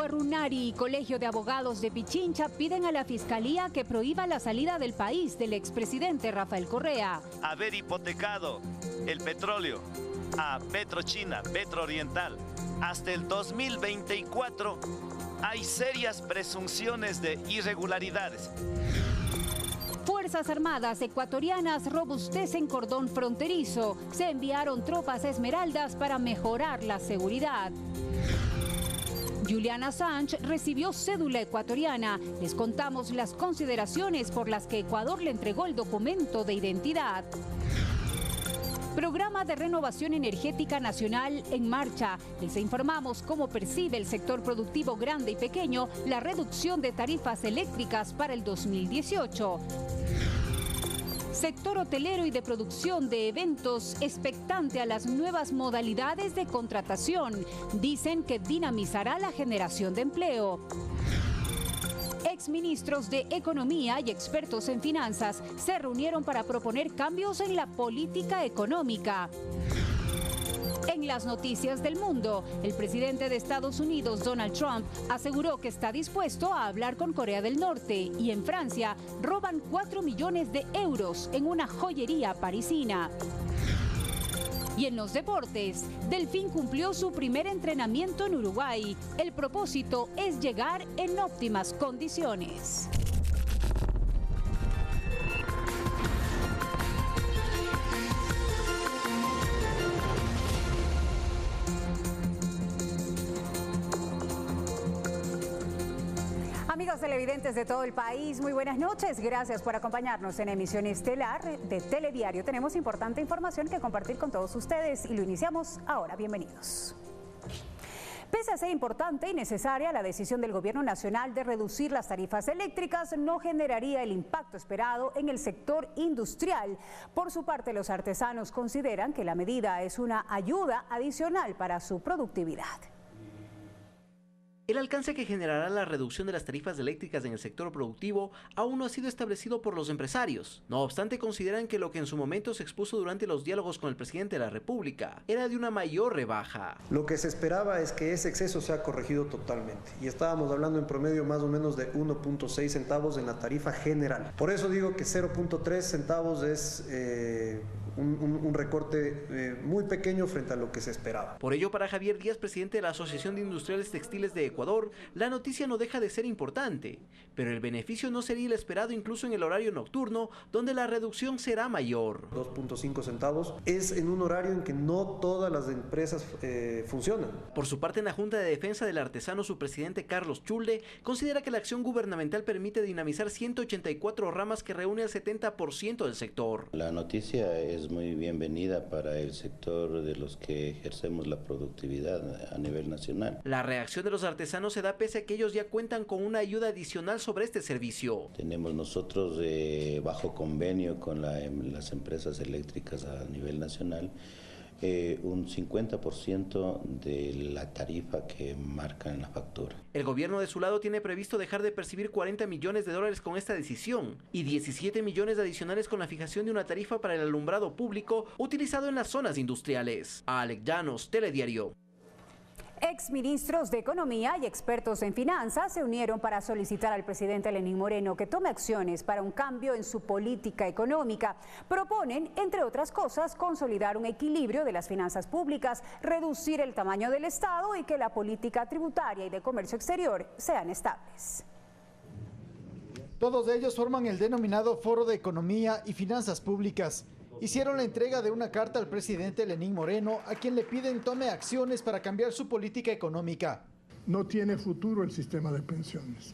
Guarunari y Colegio de Abogados de Pichincha piden a la Fiscalía que prohíba la salida del país del expresidente Rafael Correa. Haber hipotecado el petróleo a Petrochina, Petrooriental, hasta el 2024, hay serias presunciones de irregularidades. Fuerzas Armadas ecuatorianas robustecen cordón fronterizo. Se enviaron tropas esmeraldas para mejorar la seguridad. Julian Assange recibió cédula ecuatoriana. Les contamos las consideraciones por las que Ecuador le entregó el documento de identidad. Programa de Renovación Energética Nacional en marcha. Les informamos cómo percibe el sector productivo grande y pequeño la reducción de tarifas eléctricas para el 2018. Sector hotelero y de producción de eventos expectante a las nuevas modalidades de contratación. Dicen que dinamizará la generación de empleo. Exministros de Economía y expertos en finanzas se reunieron para proponer cambios en la política económica. En las noticias del mundo, el presidente de Estados Unidos, Donald Trump, aseguró que está dispuesto a hablar con Corea del Norte, y en Francia roban 4 millones de euros en una joyería parisina. Y en los deportes, Delfín cumplió su primer entrenamiento en Uruguay. El propósito es llegar en óptimas condiciones. Amigos televidentes de todo el país, muy buenas noches. Gracias por acompañarnos en Emisión Estelar de Telediario. Tenemos importante información que compartir con todos ustedes y lo iniciamos ahora. Bienvenidos. Pese a ser importante y necesaria, la decisión del Gobierno Nacional de reducir las tarifas eléctricas no generaría el impacto esperado en el sector industrial. Por su parte, los artesanos consideran que la medida es una ayuda adicional para su productividad. El alcance que generará la reducción de las tarifas eléctricas en el sector productivo aún no ha sido establecido por los empresarios. No obstante, consideran que lo que en su momento se expuso durante los diálogos con el presidente de la República era de una mayor rebaja. Lo que se esperaba es que ese exceso sea corregido totalmente, y estábamos hablando en promedio más o menos de 1.6 centavos en la tarifa general. Por eso digo que 0.3 centavos es un recorte muy pequeño frente a lo que se esperaba. Por ello, para Javier Díaz, presidente de la Asociación de Industriales Textiles de Ecuador, la noticia no deja de ser importante, pero el beneficio no sería el esperado incluso en el horario nocturno, donde la reducción será mayor. 2.5 centavos es en un horario en que no todas las empresas funcionan. Por su parte, en la Junta de Defensa del Artesano, su presidente Carlos Chulde considera que la acción gubernamental permite dinamizar 184 ramas que reúne al 70% del sector. La noticia es muy bienvenida para el sector de los que ejercemos la productividad a nivel nacional. La reacción de los artesanos se da pese a que ellos ya cuentan con una ayuda adicional sobre este servicio. Tenemos nosotros bajo convenio con las empresas eléctricas a nivel nacional un 50% de la tarifa que marcan en la factura. El gobierno de su lado tiene previsto dejar de percibir 40 millones de dólares con esta decisión y 17 millones adicionales con la fijación de una tarifa para el alumbrado público utilizado en las zonas industriales. Alex Llanos, Telediario. Exministros de Economía y expertos en finanzas se unieron para solicitar al presidente Lenín Moreno que tome acciones para un cambio en su política económica. Proponen, entre otras cosas, consolidar un equilibrio de las finanzas públicas, reducir el tamaño del Estado y que la política tributaria y de comercio exterior sean estables. Todos ellos forman el denominado Foro de Economía y Finanzas Públicas. Hicieron la entrega de una carta al presidente Lenín Moreno, a quien le piden tome acciones para cambiar su política económica. No tiene futuro el sistema de pensiones.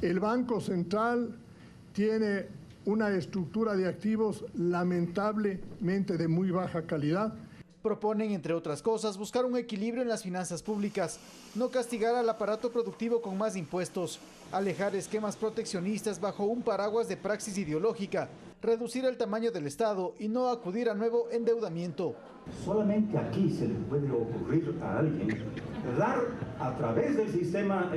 El Banco Central tiene una estructura de activos lamentablemente de muy baja calidad. Proponen, entre otras cosas, buscar un equilibrio en las finanzas públicas, no castigar al aparato productivo con más impuestos, alejar esquemas proteccionistas bajo un paraguas de praxis ideológica, reducir el tamaño del Estado y no acudir a nuevo endeudamiento. Solamente aquí se le puede ocurrir a alguien dar a través del sistema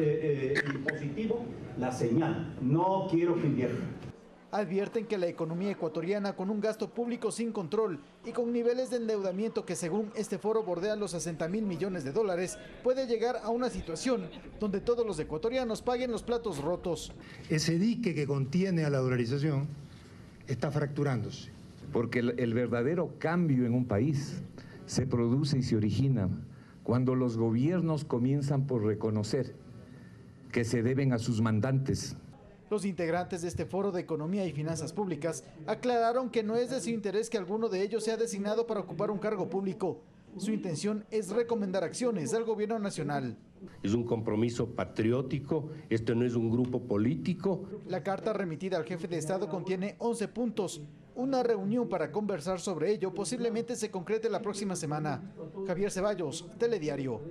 impositivo la señal, no quiero que invierta. Advierten que la economía ecuatoriana, con un gasto público sin control y con niveles de endeudamiento que según este foro bordean los 60.000 millones de dólares, puede llegar a una situación donde todos los ecuatorianos paguen los platos rotos. Ese dique que contiene a la dolarización está fracturándose. Porque el verdadero cambio en un país se produce y se origina cuando los gobiernos comienzan por reconocer que se deben a sus mandantes. Los integrantes de este foro de Economía y Finanzas Públicas aclararon que no es de su interés que alguno de ellos sea designado para ocupar un cargo público. Su intención es recomendar acciones al gobierno nacional. Es un compromiso patriótico, esto no es un grupo político. La carta remitida al jefe de Estado contiene 11 puntos. Una reunión para conversar sobre ello posiblemente se concrete la próxima semana. Javier Ceballos, Telediario.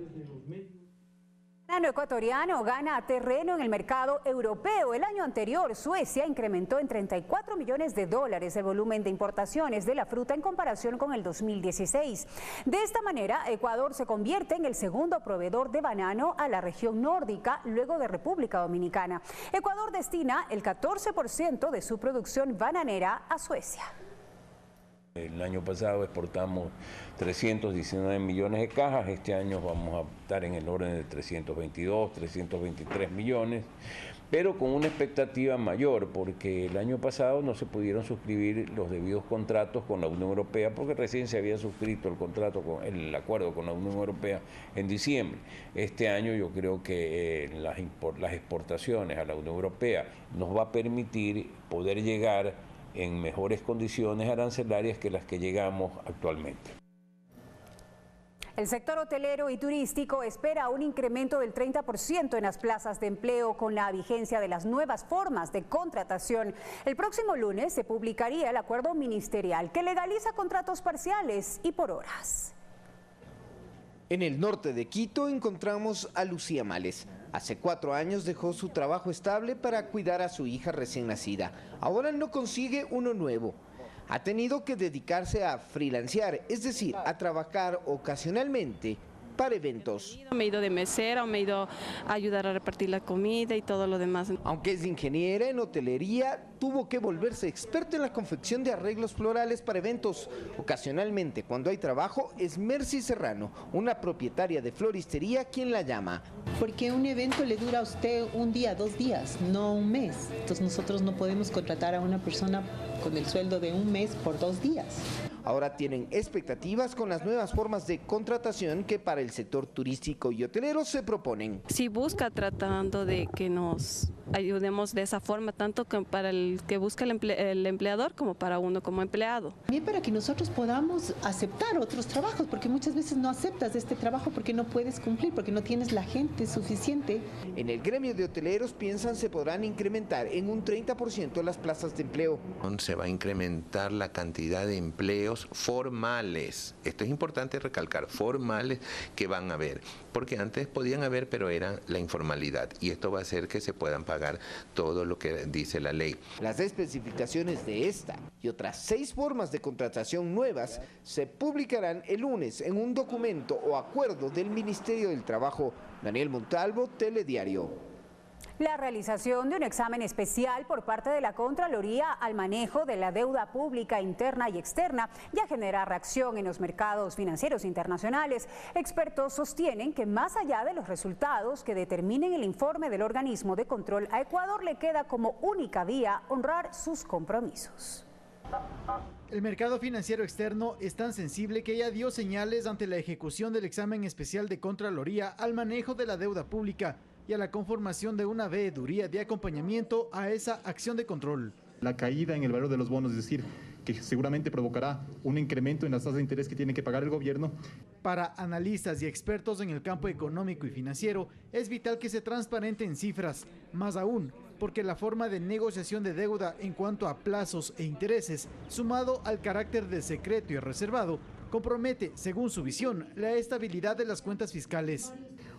El banano ecuatoriano gana terreno en el mercado europeo. El año anterior, Suecia incrementó en 34 millones de dólares el volumen de importaciones de la fruta en comparación con el 2016. De esta manera, Ecuador se convierte en el segundo proveedor de banano a la región nórdica, luego de República Dominicana. Ecuador destina el 14% de su producción bananera a Suecia. El año pasado exportamos 319 millones de cajas, este año vamos a estar en el orden de 322, 323 millones, pero con una expectativa mayor, porque el año pasado no se pudieron suscribir los debidos contratos con la Unión Europea, porque recién se había suscrito el acuerdo con la Unión Europea en diciembre. Este año yo creo que las exportaciones a la Unión Europea nos va a permitir poder llegar en mejores condiciones arancelarias que las que llegamos actualmente. El sector hotelero y turístico espera un incremento del 30% en las plazas de empleo con la vigencia de las nuevas formas de contratación. El próximo lunes se publicaría el acuerdo ministerial que legaliza contratos parciales y por horas. En el norte de Quito encontramos a Lucía Males. Hace 4 años dejó su trabajo estable para cuidar a su hija recién nacida. Ahora no consigue uno nuevo. Ha tenido que dedicarse a freelancear, es decir, a trabajar ocasionalmente para eventos. Me he ido de mesera, me he ido a ayudar a repartir la comida y todo lo demás. Aunque es ingeniera en hotelería, tuvo que volverse experta en la confección de arreglos florales para eventos. Ocasionalmente, cuando hay trabajo, es Mercy Serrano, una propietaria de floristería, quien la llama. Porque un evento le dura a usted un día, 2 días, no un mes. Entonces nosotros no podemos contratar a una persona con el sueldo de un mes por 2 días. Ahora tienen expectativas con las nuevas formas de contratación que para el sector turístico y hotelero se proponen. Sí busca tratando de que nos ayudemos de esa forma, tanto para el que busca el empleador como para uno como empleado. También para que nosotros podamos aceptar otros trabajos, porque muchas veces no aceptas este trabajo porque no puedes cumplir, porque no tienes la gente suficiente. En el gremio de hoteleros piensan se podrán incrementar en un 30% las plazas de empleo. Se va a incrementar la cantidad de empleos formales. Esto es importante recalcar, formales que van a haber, porque antes podían haber, pero era la informalidad, y esto va a hacer que se puedan pagar todo lo que dice la ley. Las especificaciones de esta y otras 6 formas de contratación nuevas se publicarán el lunes en un documento o acuerdo del Ministerio del Trabajo. Daniel Montalvo, Telediario. La realización de un examen especial por parte de la Contraloría al manejo de la deuda pública interna y externa ya genera reacción en los mercados financieros internacionales. Expertos sostienen que más allá de los resultados que determinen el informe del organismo de control, a Ecuador le queda como única vía honrar sus compromisos. El mercado financiero externo es tan sensible que ya dio señales ante la ejecución del examen especial de Contraloría al manejo de la deuda pública y a la conformación de una veeduría de acompañamiento a esa acción de control. La caída en el valor de los bonos, es decir, que seguramente provocará un incremento en las tasas de interés que tiene que pagar el gobierno. Para analistas y expertos en el campo económico y financiero, es vital que se transparenten cifras, más aún porque la forma de negociación de deuda en cuanto a plazos e intereses, sumado al carácter de secreto y reservado, compromete, según su visión, la estabilidad de las cuentas fiscales.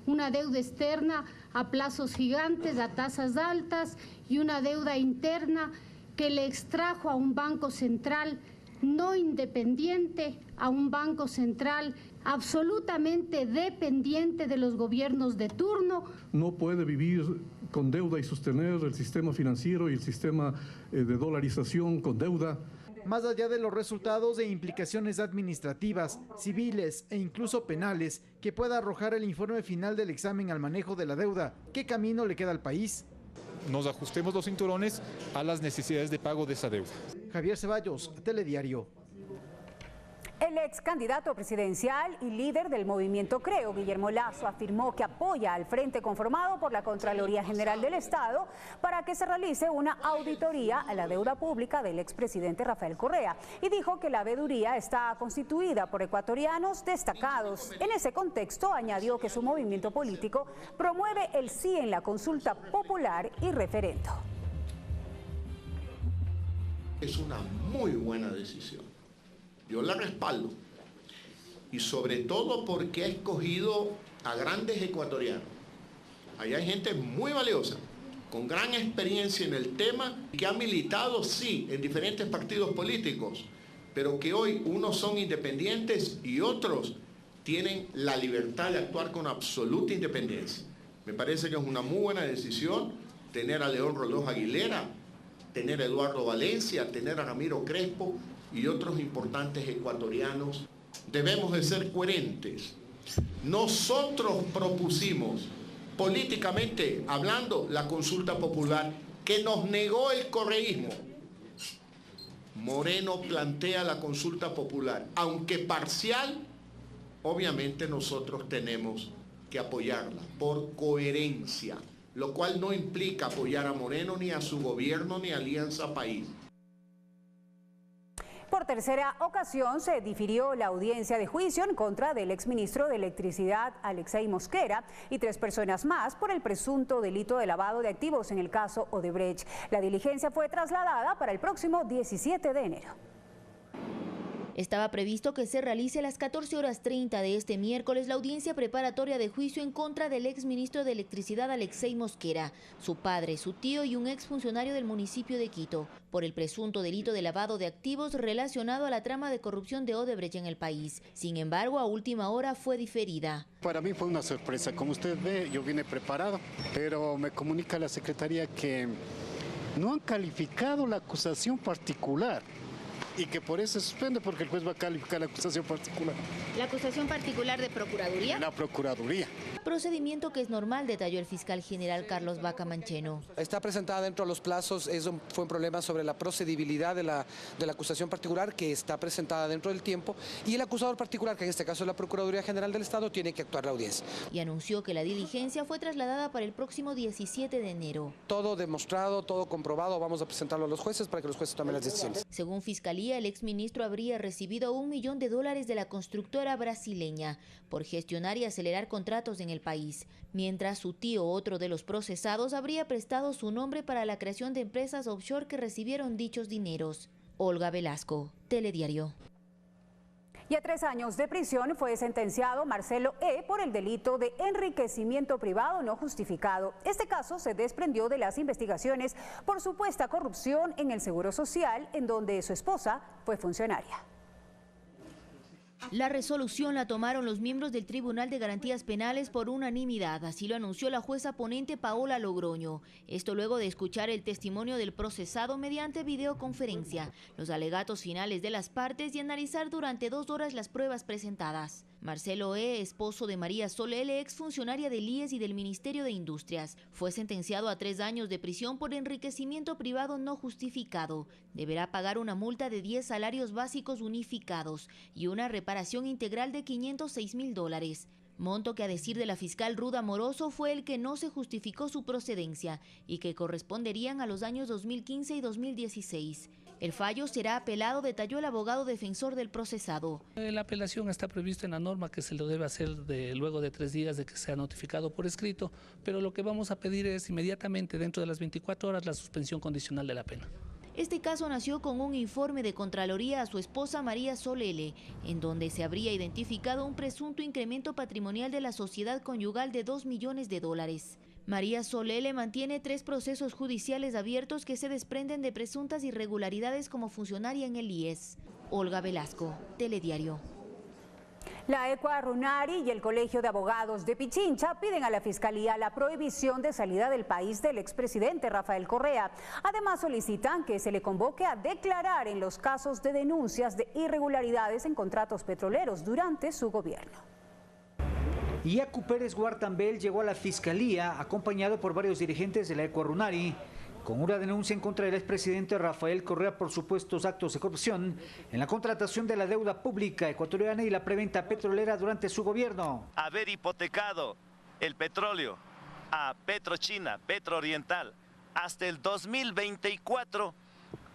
Una deuda externa a plazos gigantes, a tasas altas, y una deuda interna que le extrajo a un banco central no independiente, a un banco central absolutamente dependiente de los gobiernos de turno. No puede vivir con deuda y sostener el sistema financiero y el sistema de dolarización con deuda. Más allá de los resultados e implicaciones administrativas, civiles e incluso penales que pueda arrojar el informe final del examen al manejo de la deuda, ¿qué camino le queda al país? Nos ajustemos los cinturones a las necesidades de pago de esa deuda. Javier Ceballos, Telediario. El ex candidato presidencial y líder del movimiento Creo, Guillermo Lasso, afirmó que apoya al frente conformado por la Contraloría General del Estado para que se realice una auditoría a la deuda pública del expresidente Rafael Correa y dijo que la veeduría está constituida por ecuatorianos destacados. En ese contexto, añadió que su movimiento político promueve el sí en la consulta popular y referendo. Es una muy buena decisión. Yo la respaldo, y sobre todo porque ha escogido a grandes ecuatorianos. Allá hay gente muy valiosa, con gran experiencia en el tema, que ha militado, sí, en diferentes partidos políticos, pero que hoy unos son independientes y otros tienen la libertad de actuar con absoluta independencia. Me parece que es una muy buena decisión tener a León Roldós Aguilera, tener a Eduardo Valencia, tener a Ramiro Crespo, y otros importantes ecuatorianos. Debemos de ser coherentes. Nosotros propusimos, políticamente hablando, la consulta popular que nos negó el correísmo. Moreno plantea la consulta popular, aunque parcial, obviamente nosotros tenemos que apoyarla por coherencia, lo cual no implica apoyar a Moreno ni a su gobierno ni a Alianza País. Por tercera ocasión se difirió la audiencia de juicio en contra del exministro de Electricidad Alexei Mosquera y 3 personas más por el presunto delito de lavado de activos en el caso Odebrecht. La diligencia fue trasladada para el próximo 17 de enero. Estaba previsto que se realice a las 14:30 de este miércoles la audiencia preparatoria de juicio en contra del exministro de Electricidad Alexei Mosquera, su padre, su tío y un exfuncionario del municipio de Quito, por el presunto delito de lavado de activos relacionado a la trama de corrupción de Odebrecht en el país. Sin embargo, a última hora fue diferida. Para mí fue una sorpresa. Como usted ve, yo vine preparado, pero me comunica la Secretaría que no han calificado la acusación particular y que por eso se suspende, porque el juez va a calificar la acusación particular. ¿La acusación particular de Procuraduría? La Procuraduría. Procedimiento que es normal, detalló el fiscal general Carlos Vaca Mancheno. Está presentada dentro de los plazos, fue un problema sobre la procedibilidad de la acusación particular, que está presentada dentro del tiempo, y el acusador particular, que en este caso es la Procuraduría General del Estado, tiene que actuar la audiencia. Y anunció que la diligencia fue trasladada para el próximo 17 de enero. Todo demostrado, todo comprobado, vamos a presentarlo a los jueces para que los jueces tomen las decisiones. Según Fiscalía, el exministro habría recibido $1 millón de la constructora brasileña por gestionar y acelerar contratos en el país, mientras su tío, otro de los procesados, habría prestado su nombre para la creación de empresas offshore que recibieron dichos dineros. Olga Velasco, Telediario. Y a 3 años de prisión fue sentenciado Marcelo E. por el delito de enriquecimiento privado no justificado. Este caso se desprendió de las investigaciones por supuesta corrupción en el Seguro Social, en donde su esposa fue funcionaria. La resolución la tomaron los miembros del Tribunal de Garantías Penales por unanimidad, así lo anunció la jueza ponente Paola Logroño. Esto luego de escuchar el testimonio del procesado mediante videoconferencia, los alegatos finales de las partes y analizar durante 2 horas las pruebas presentadas. Marcelo E., esposo de María Sol L., exfuncionaria del IES y del Ministerio de Industrias, fue sentenciado a 3 años de prisión por enriquecimiento privado no justificado. Deberá pagar una multa de 10 salarios básicos unificados y una reparación integral de $506.000. Monto que, a decir de la fiscal Ruda Moroso, fue el que no se justificó su procedencia y que corresponderían a los años 2015 y 2016. El fallo será apelado, detalló el abogado defensor del procesado. La apelación está prevista en la norma que se lo debe hacer luego de 3 días de que sea notificado por escrito, pero lo que vamos a pedir es inmediatamente, dentro de las 24 horas, la suspensión condicional de la pena. Este caso nació con un informe de Contraloría a su esposa María Sol L., en donde se habría identificado un presunto incremento patrimonial de la sociedad conyugal de $2 millones. María Sol L. mantiene 3 procesos judiciales abiertos que se desprenden de presuntas irregularidades como funcionaria en el IES. Olga Velasco, Telediario. La Ecuarunari y el Colegio de Abogados de Pichincha piden a la Fiscalía la prohibición de salida del país del expresidente Rafael Correa. Además, solicitan que se le convoque a declarar en los casos de denuncias de irregularidades en contratos petroleros durante su gobierno. Yacu Pérez Guartambel llegó a la Fiscalía acompañado por varios dirigentes de la Ecuarunari con una denuncia en contra del expresidente Rafael Correa por supuestos actos de corrupción en la contratación de la deuda pública ecuatoriana y la preventa petrolera durante su gobierno. Haber hipotecado el petróleo a Petrochina, Petrooriental, hasta el 2024,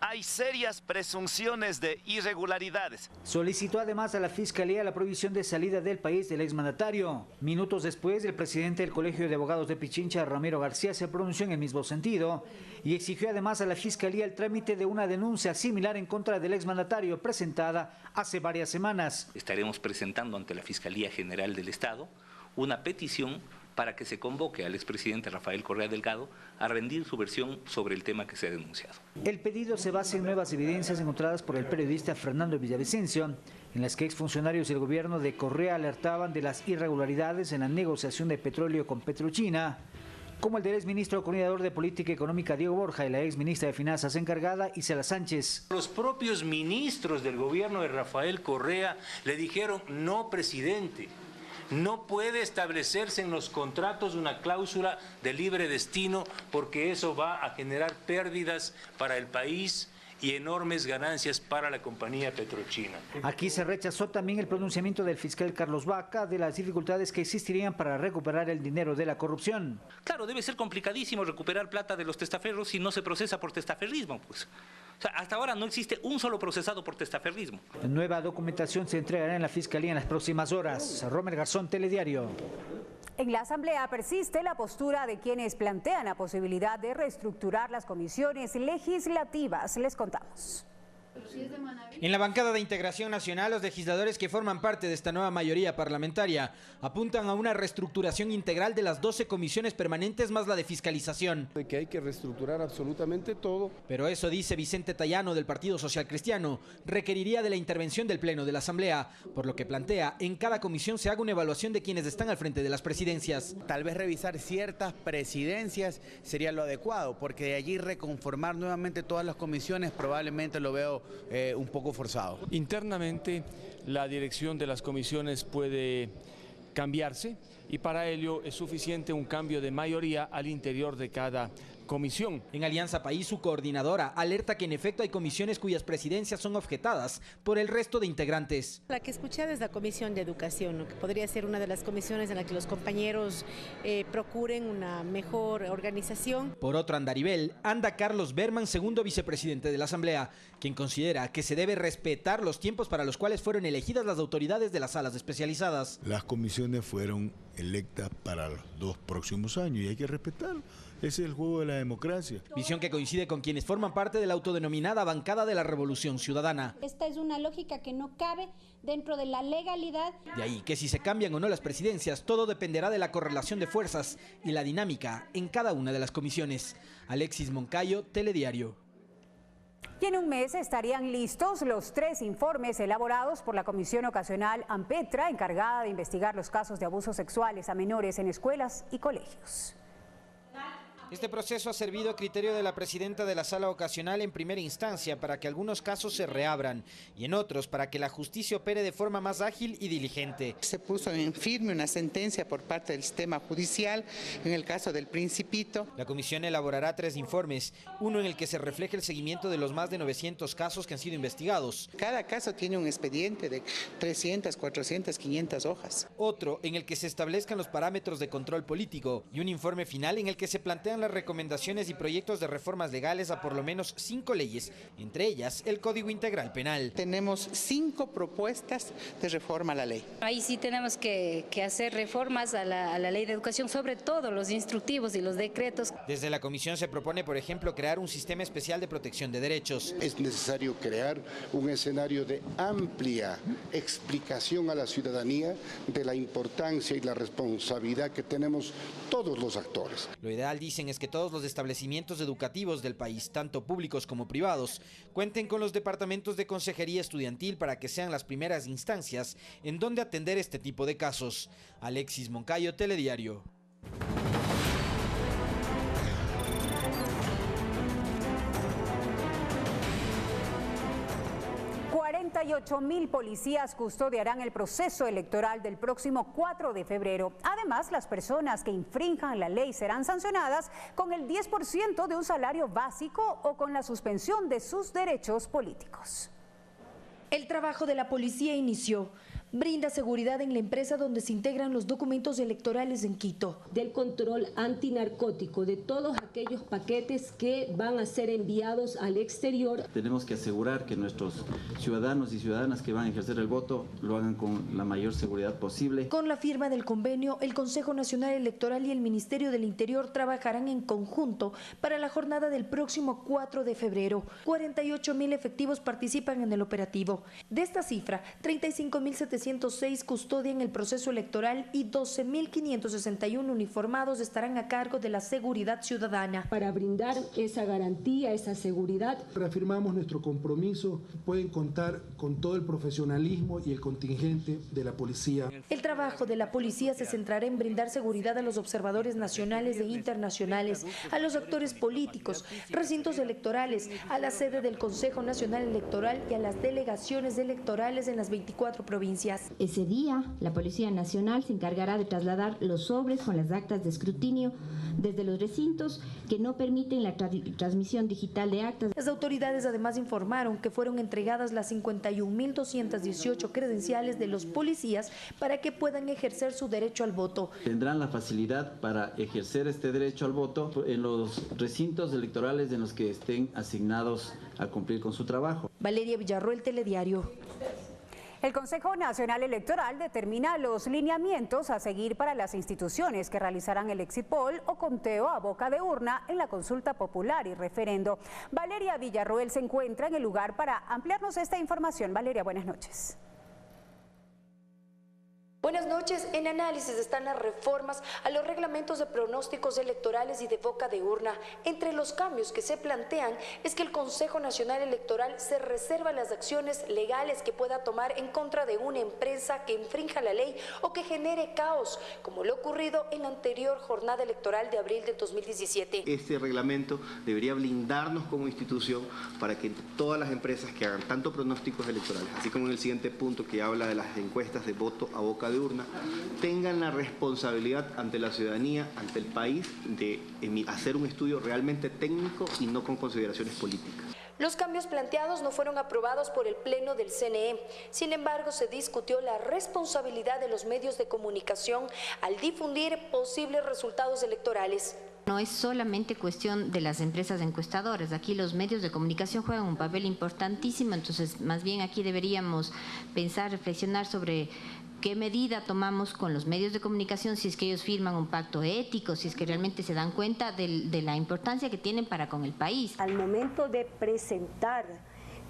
hay serias presunciones de irregularidades. Solicitó además a la Fiscalía la prohibición de salida del país del exmandatario. Minutos después, el presidente del Colegio de Abogados de Pichincha, Ramiro García, se pronunció en el mismo sentido y exigió además a la Fiscalía el trámite de una denuncia similar en contra del exmandatario presentada hace varias semanas. Estaremos presentando ante la Fiscalía General del Estado una petición para que se convoque al expresidente Rafael Correa Delgado a rendir su versión sobre el tema que se ha denunciado. El pedido se basa en nuevas evidencias encontradas por el periodista Fernando Villavicencio, en las que exfuncionarios del gobierno de Correa alertaban de las irregularidades en la negociación de petróleo con Petrochina, como el del exministro coordinador de Política Económica Diego Borja y la exministra de Finanzas encargada Isela Sánchez. Los propios ministros del gobierno de Rafael Correa le dijeron: no, presidente, no puede establecerse en los contratos una cláusula de libre destino porque eso va a generar pérdidas para el país y enormes ganancias para la compañía Petrochina. Aquí se rechazó también el pronunciamiento del fiscal Carlos Vaca de las dificultades que existirían para recuperar el dinero de la corrupción. Claro, debe ser complicadísimo recuperar plata de los testaferros si no se procesa por testaferrismo, pues. O sea, hasta ahora no existe un solo procesado por testaferrismo. La nueva documentación se entregará en la Fiscalía en las próximas horas. Romer Garzón, Telediario. En la Asamblea persiste la postura de quienes plantean la posibilidad de reestructurar las comisiones legislativas. Les contamos. En la bancada de Integración Nacional, los legisladores que forman parte de esta nueva mayoría parlamentaria apuntan a una reestructuración integral de las 12 comisiones permanentes más la de fiscalización. De que hay que reestructurar absolutamente todo. Pero eso, dice Vicente Tayano del Partido Social Cristiano, requeriría de la intervención del Pleno de la Asamblea, por lo que plantea en cada comisión se haga una evaluación de quienes están al frente de las presidencias. Tal vez revisar ciertas presidencias sería lo adecuado, porque de allí reconformar nuevamente todas las comisiones probablemente lo veo un poco forzado. Internamente la dirección de las comisiones puede cambiarse y para ello es suficiente un cambio de mayoría al interior de cada comisión. En Alianza País, su coordinadora alerta que en efecto hay comisiones cuyas presidencias son objetadas por el resto de integrantes. La que escuché es la Comisión de Educación, ¿no? Que podría ser una de las comisiones en la que los compañeros procuren una mejor organización. Por otro andarivel, anda Carlos Berman, segundo vicepresidente de la Asamblea, quien considera que se debe respetar los tiempos para los cuales fueron elegidas las autoridades de las salas especializadas. Las comisiones fueron electas para los 2 próximos años y hay que respetarlo. Ese es el juego de la democracia. Visión que coincide con quienes forman parte de la autodenominada bancada de la Revolución Ciudadana. Esta es una lógica que no cabe dentro de la legalidad. De ahí que si se cambian o no las presidencias, todo dependerá de la correlación de fuerzas y la dinámica en cada una de las comisiones. Alexis Moncayo, Telediario. Y en un mes estarían listos los 3 informes elaborados por la Comisión Ocasional AMPETRA, encargada de investigar los casos de abusos sexuales a menores en escuelas y colegios. Este proceso ha servido a criterio de la presidenta de la Sala Ocasional en primera instancia para que algunos casos se reabran y en otros para que la justicia opere de forma más ágil y diligente. Se puso en firme una sentencia por parte del sistema judicial en el caso del Principito. La comisión elaborará 3 informes, uno en el que se refleje el seguimiento de los más de 900 casos que han sido investigados. Cada caso tiene un expediente de 300, 400, 500 hojas. Otro en el que se establezcan los parámetros de control político y un informe final en el que se plantean las recomendaciones y proyectos de reformas legales a por lo menos 5 leyes, entre ellas el Código Integral Penal. Tenemos 5 propuestas de reforma a la ley. Ahí sí tenemos que hacer reformas a la ley de educación, sobre todo los instructivos y los decretos. Desde la comisión se propone, por ejemplo, crear un sistema especial de protección de derechos. Es necesario crear un escenario de amplia explicación a la ciudadanía de la importancia y la responsabilidad que tenemos todos los actores. Lo ideal, dicen dicen es que todos los establecimientos educativos del país, tanto públicos como privados, cuenten con los departamentos de consejería estudiantil para que sean las primeras instancias en donde atender este tipo de casos. Alexis Moncayo, Telediario. 48.000 policías custodiarán el proceso electoral del próximo 4 de febrero. Además, las personas que infrinjan la ley serán sancionadas con el 10% de un salario básico o con la suspensión de sus derechos políticos. El trabajo de la policía inició. Brinda seguridad en la empresa donde se integran los documentos electorales en Quito. Del control antinarcótico de todos aquellos paquetes que van a ser enviados al exterior. Tenemos que asegurar que nuestros ciudadanos y ciudadanas que van a ejercer el voto lo hagan con la mayor seguridad posible. Con la firma del convenio, el Consejo Nacional Electoral y el Ministerio del Interior trabajarán en conjunto para la jornada del próximo 4 de febrero. 48.000 efectivos participan en el operativo. De esta cifra, 35.706 custodian el proceso electoral y 12.561 uniformados estarán a cargo de la seguridad ciudadana. Para brindar esa garantía, esa seguridad. Reafirmamos nuestro compromiso, pueden contar con todo el profesionalismo y el contingente de la policía. El trabajo de la policía se centrará en brindar seguridad a los observadores nacionales e internacionales, a los actores políticos, recintos electorales, a la sede del Consejo Nacional Electoral y a las delegaciones electorales en las 24 provincias. Ese día, la Policía Nacional se encargará de trasladar los sobres con las actas de escrutinio desde los recintos que no permiten la transmisión digital de actas. Las autoridades además informaron que fueron entregadas las 51.218 credenciales de los policías para que puedan ejercer su derecho al voto. Tendrán la facilidad para ejercer este derecho al voto en los recintos electorales en los que estén asignados a cumplir con su trabajo. Valeria Villarroel, Telediario. El Consejo Nacional Electoral determina los lineamientos a seguir para las instituciones que realizarán el exit poll o conteo a boca de urna en la consulta popular y referendo. Valeria Villarroel se encuentra en el lugar para ampliarnos esta información. Valeria, buenas noches. Buenas noches. En análisis están las reformas a los reglamentos de pronósticos electorales y de boca de urna. Entre los cambios que se plantean es que el Consejo Nacional Electoral se reserva las acciones legales que pueda tomar en contra de una empresa que infrinja la ley o que genere caos, como lo ocurrido en la anterior jornada electoral de abril de 2017. Este reglamento debería blindarnos como institución para que todas las empresas que hagan tanto pronósticos electorales, así como en el siguiente punto que habla de las encuestas de voto a boca de urna, tengan la responsabilidad ante la ciudadanía, ante el país, de hacer un estudio realmente técnico y no con consideraciones políticas. Los cambios planteados no fueron aprobados por el Pleno del CNE. Sin embargo, se discutió la responsabilidad de los medios de comunicación al difundir posibles resultados electorales. No es solamente cuestión de las empresas encuestadoras, aquí los medios de comunicación juegan un papel importantísimo, entonces más bien aquí deberíamos pensar, reflexionar sobre qué medida tomamos con los medios de comunicación, si es que ellos firman un pacto ético, si es que realmente se dan cuenta de la importancia que tienen para con el país. Al momento de presentar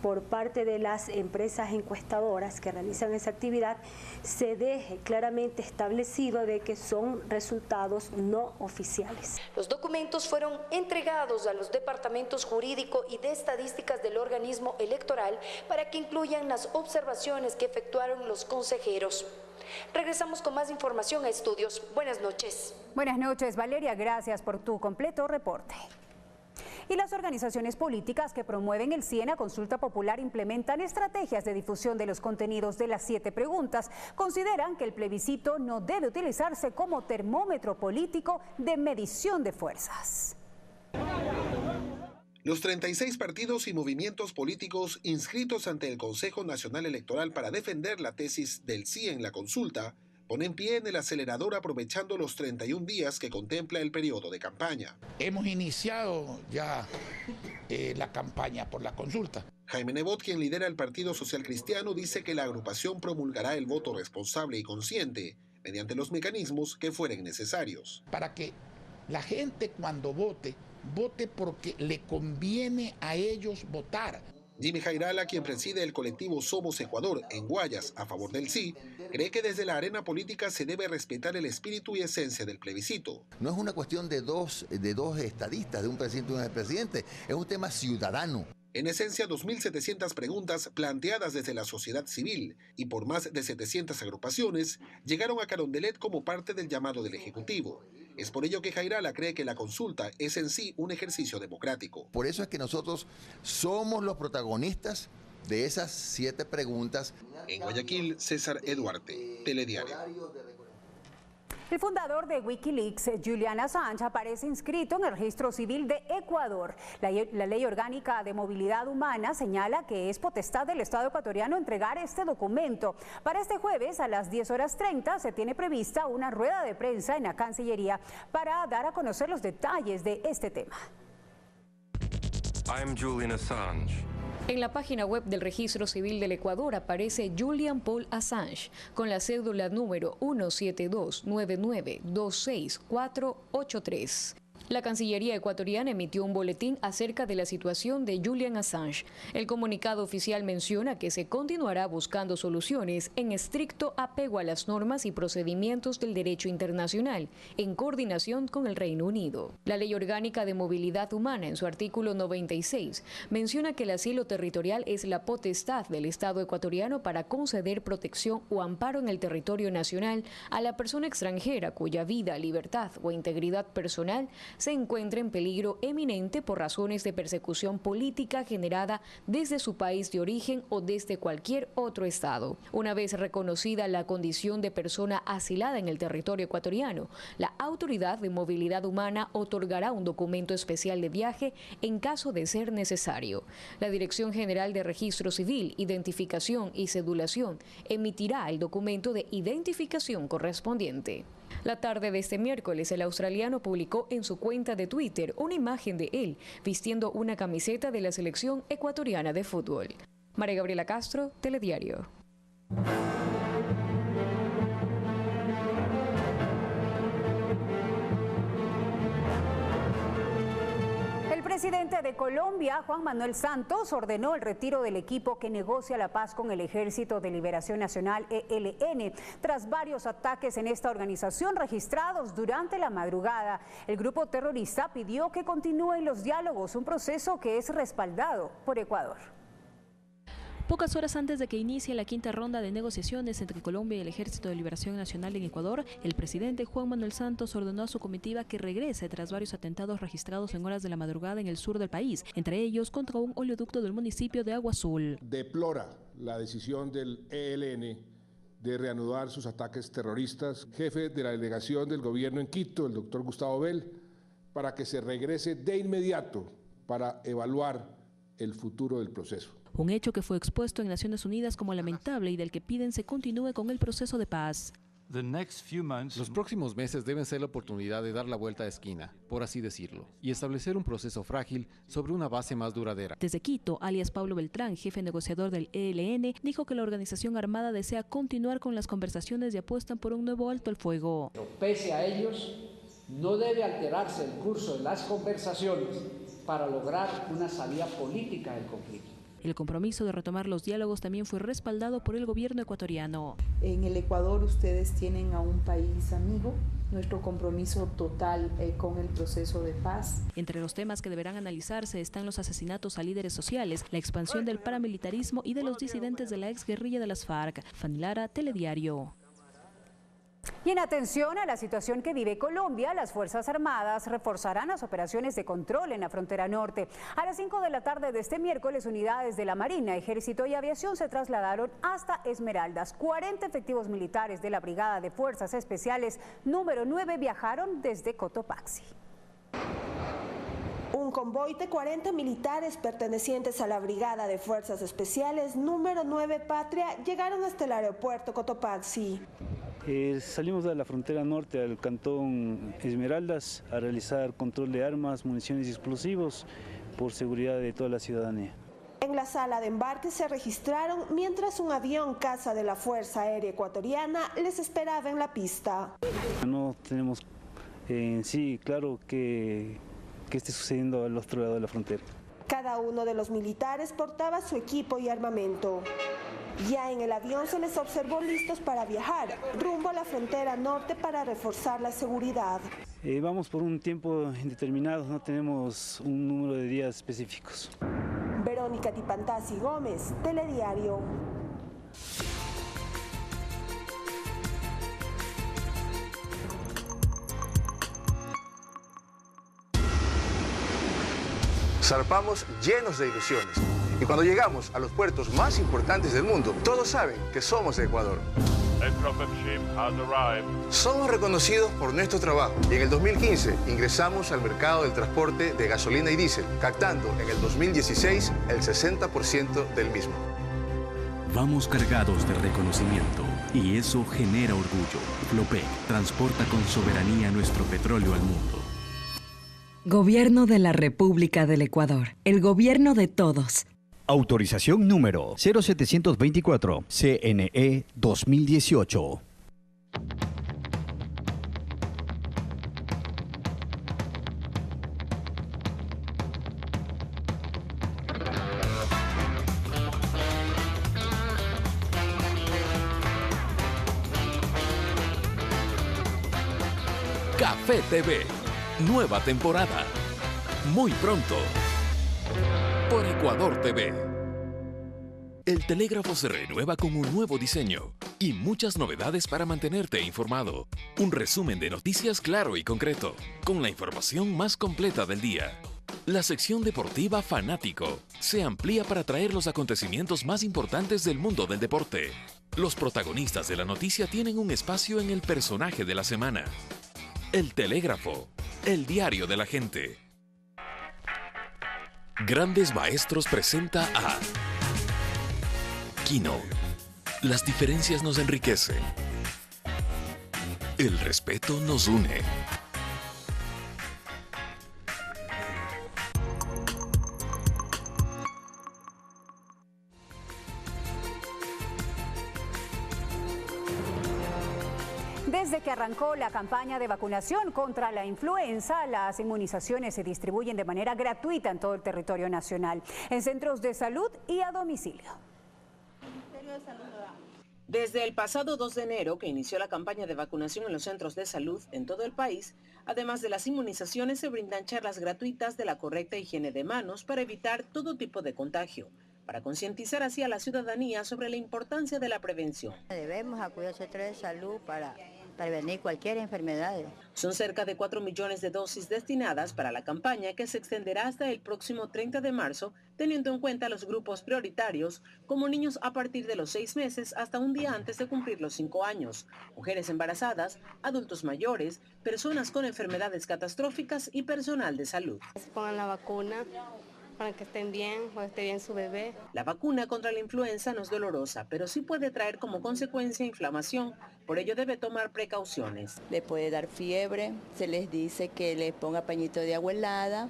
por parte de las empresas encuestadoras que realizan esa actividad, se deje claramente establecido de que son resultados no oficiales. Los documentos fueron entregados a los departamentos jurídico y de estadísticas del organismo electoral para que incluyan las observaciones que efectuaron los consejeros. Regresamos con más información a estudios. Buenas noches. Buenas noches, Valeria. Gracias por tu completo reporte. Y las organizaciones políticas que promueven el sí en la consulta popular implementan estrategias de difusión de los contenidos de las 7 preguntas. Consideran que el plebiscito no debe utilizarse como termómetro político de medición de fuerzas. Los 36 partidos y movimientos políticos inscritos ante el Consejo Nacional Electoral para defender la tesis del sí en la consulta ponen pie en el acelerador aprovechando los 31 días que contempla el periodo de campaña. Hemos iniciado ya la campaña por la consulta. Jaime Nebot, quien lidera el Partido Social Cristiano, dice que la agrupación promulgará el voto responsable y consciente mediante los mecanismos que fueren necesarios. Para que la gente cuando vote, vote porque le conviene a ellos votar. Jimmy Jairala, quien preside el colectivo Somos Ecuador en Guayas a favor del sí, cree que desde la arena política se debe respetar el espíritu y esencia del plebiscito. No es una cuestión de dos estadistas, de un presidente y un expresidente, es un tema ciudadano. En esencia, 2.700 preguntas planteadas desde la sociedad civil y por más de 700 agrupaciones llegaron a Carondelet como parte del llamado del Ejecutivo. Es por ello que Jairala cree que la consulta es en sí un ejercicio democrático. Por eso es que nosotros somos los protagonistas de esas 7 preguntas. En Guayaquil, César Eduarte, Telediario. El fundador de Wikileaks, Julian Assange, aparece inscrito en el registro civil de Ecuador. La ley orgánica de movilidad humana señala que es potestad del Estado ecuatoriano entregar este documento. Para este jueves a las 10:30 se tiene prevista una rueda de prensa en la Cancillería para dar a conocer los detalles de este tema. I'm Julian Assange. En la página web del Registro Civil del Ecuador aparece Julian Paul Assange con la cédula número 17299264883. La Cancillería ecuatoriana emitió un boletín acerca de la situación de Julian Assange. El comunicado oficial menciona que se continuará buscando soluciones en estricto apego a las normas y procedimientos del derecho internacional, en coordinación con el Reino Unido. La Ley Orgánica de Movilidad Humana, en su artículo 96, menciona que el asilo territorial es la potestad del Estado ecuatoriano para conceder protección o amparo en el territorio nacional a la persona extranjera cuya vida, libertad o integridad personal se encuentra en peligro eminente por razones de persecución política generada desde su país de origen o desde cualquier otro estado. Una vez reconocida la condición de persona asilada en el territorio ecuatoriano, la Autoridad de Movilidad Humana otorgará un documento especial de viaje en caso de ser necesario. La Dirección General de Registro Civil, Identificación y Cedulación emitirá el documento de identificación correspondiente. La tarde de este miércoles, el australiano publicó en su cuenta de Twitter una imagen de él vistiendo una camiseta de la selección ecuatoriana de fútbol. María Gabriela Castro, Telediario. El presidente de Colombia, Juan Manuel Santos, ordenó el retiro del equipo que negocia la paz con el Ejército de Liberación Nacional, ELN, tras varios ataques en esta organización registrados durante la madrugada. El grupo terrorista pidió que continúen los diálogos, un proceso que es respaldado por Ecuador. Pocas horas antes de que inicie la quinta ronda de negociaciones entre Colombia y el Ejército de Liberación Nacional en Ecuador, el presidente Juan Manuel Santos ordenó a su comitiva que regrese tras varios atentados registrados en horas de la madrugada en el sur del país, entre ellos contra un oleoducto del municipio de Agua Azul. Deplora la decisión del ELN de reanudar sus ataques terroristas. Jefe de la delegación del gobierno en Quito, el doctor Gustavo Bell, para que se regrese de inmediato para evaluar el futuro del proceso. Un hecho que fue expuesto en Naciones Unidas como lamentable y del que piden se continúe con el proceso de paz. Los próximos meses deben ser la oportunidad de dar la vuelta de esquina, por así decirlo, y establecer un proceso frágil sobre una base más duradera. Desde Quito, alias Pablo Beltrán, jefe negociador del ELN, dijo que la organización armada desea continuar con las conversaciones y apuestan por un nuevo alto el fuego. Pero pese a ellos, no debe alterarse el curso de las conversaciones para lograr una salida política del conflicto. El compromiso de retomar los diálogos también fue respaldado por el gobierno ecuatoriano. En el Ecuador ustedes tienen a un país amigo, nuestro compromiso total con el proceso de paz. Entre los temas que deberán analizarse están los asesinatos a líderes sociales, la expansión del paramilitarismo y de los disidentes de la exguerrilla de las FARC. Fanny Lara, Telediario. Y en atención a la situación que vive Colombia, las Fuerzas Armadas reforzarán las operaciones de control en la frontera norte. A las 5 de la tarde de este miércoles, unidades de la Marina, Ejército y Aviación se trasladaron hasta Esmeraldas. 40 efectivos militares de la Brigada de Fuerzas Especiales número 9 viajaron desde Cotopaxi. Un convoy de 40 militares pertenecientes a la Brigada de Fuerzas Especiales número 9 Patria llegaron hasta el aeropuerto Cotopaxi. Salimos de la frontera norte al cantón Esmeraldas a realizar control de armas, municiones y explosivos por seguridad de toda la ciudadanía. En la sala de embarque se registraron mientras un avión caza de la Fuerza Aérea Ecuatoriana les esperaba en la pista. No tenemos en sí claro que esté sucediendo al otro lado de la frontera. Cada uno de los militares portaba su equipo y armamento. Ya en el avión se les observó listos para viajar rumbo a la frontera norte para reforzar la seguridad. Vamos por un tiempo indeterminado, no tenemos un número de días específicos. Verónica Tipantasi Gómez, Telediario. Zarpamos llenos de ilusiones. Y cuando llegamos a los puertos más importantes del mundo, todos saben que somos de Ecuador. Somos reconocidos por nuestro trabajo y en el 2015 ingresamos al mercado del transporte de gasolina y diésel, captando en el 2016 el 60% del mismo. Vamos cargados de reconocimiento y eso genera orgullo. Flopec transporta con soberanía nuestro petróleo al mundo. Gobierno de la República del Ecuador. El gobierno de todos. Autorización número 0724, CNE 2018. Café TV, nueva temporada. Muy pronto. Por Ecuador TV. El telégrafo se renueva con un nuevo diseño y muchas novedades para mantenerte informado. Un resumen de noticias claro y concreto, con la información más completa del día. La sección deportiva Fanático se amplía para traer los acontecimientos más importantes del mundo del deporte. Los protagonistas de la noticia tienen un espacio en el personaje de la semana. El Telégrafo, el diario de la gente. Grandes Maestros presenta a Kino. Las diferencias nos enriquecen. El respeto nos une. Desde que arrancó la campaña de vacunación contra la influenza, las inmunizaciones se distribuyen de manera gratuita en todo el territorio nacional, en centros de salud y a domicilio. Desde el pasado 2 de enero, que inició la campaña de vacunación en los centros de salud en todo el país, además de las inmunizaciones, se brindan charlas gratuitas de la correcta higiene de manos para evitar todo tipo de contagio, para concientizar así a la ciudadanía sobre la importancia de la prevención. Debemos acudir al centro de salud para prevenir cualquier enfermedad. Son cerca de 4 millones de dosis destinadas para la campaña que se extenderá hasta el próximo 30 de marzo, teniendo en cuenta los grupos prioritarios, como niños a partir de los 6 meses hasta un día antes de cumplir los 5 años, mujeres embarazadas, adultos mayores, personas con enfermedades catastróficas y personal de salud. Pongan la vacuna para que estén bien o esté bien su bebé. La vacuna contra la influenza no es dolorosa, pero sí puede traer como consecuencia inflamación. Por ello debe tomar precauciones. Le puede dar fiebre, se les dice que les ponga pañito de agua helada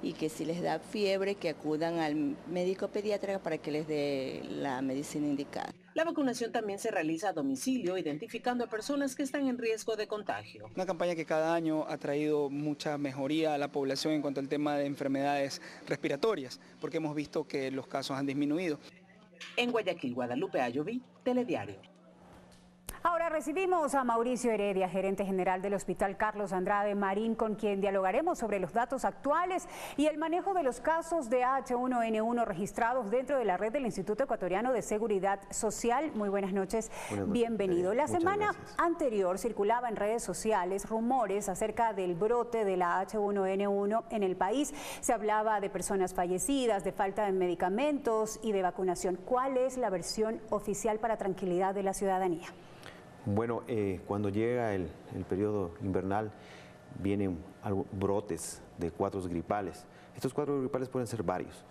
y que si les da fiebre que acudan al médico pediatra para que les dé la medicina indicada. La vacunación también se realiza a domicilio, identificando a personas que están en riesgo de contagio. Una campaña que cada año ha traído mucha mejoría a la población en cuanto al tema de enfermedades respiratorias, porque hemos visto que los casos han disminuido. En Guayaquil, Guadalupe Ayoví, Telediario. Ahora recibimos a Mauricio Heredia, gerente general del Hospital Carlos Andrade Marín, con quien dialogaremos sobre los datos actuales y el manejo de los casos de H1N1 registrados dentro de la red del Instituto Ecuatoriano de Seguridad Social. Muy buenas noches, bienvenido. La semana anterior circulaba en redes sociales rumores acerca del brote de la H1N1 en el país. Se hablaba de personas fallecidas, de falta de medicamentos y de vacunación. ¿Cuál es la versión oficial para tranquilidad de la ciudadanía? Bueno, cuando llega el periodo invernal vienen brotes de cuadros gripales. Estos cuadros gripales pueden ser varios.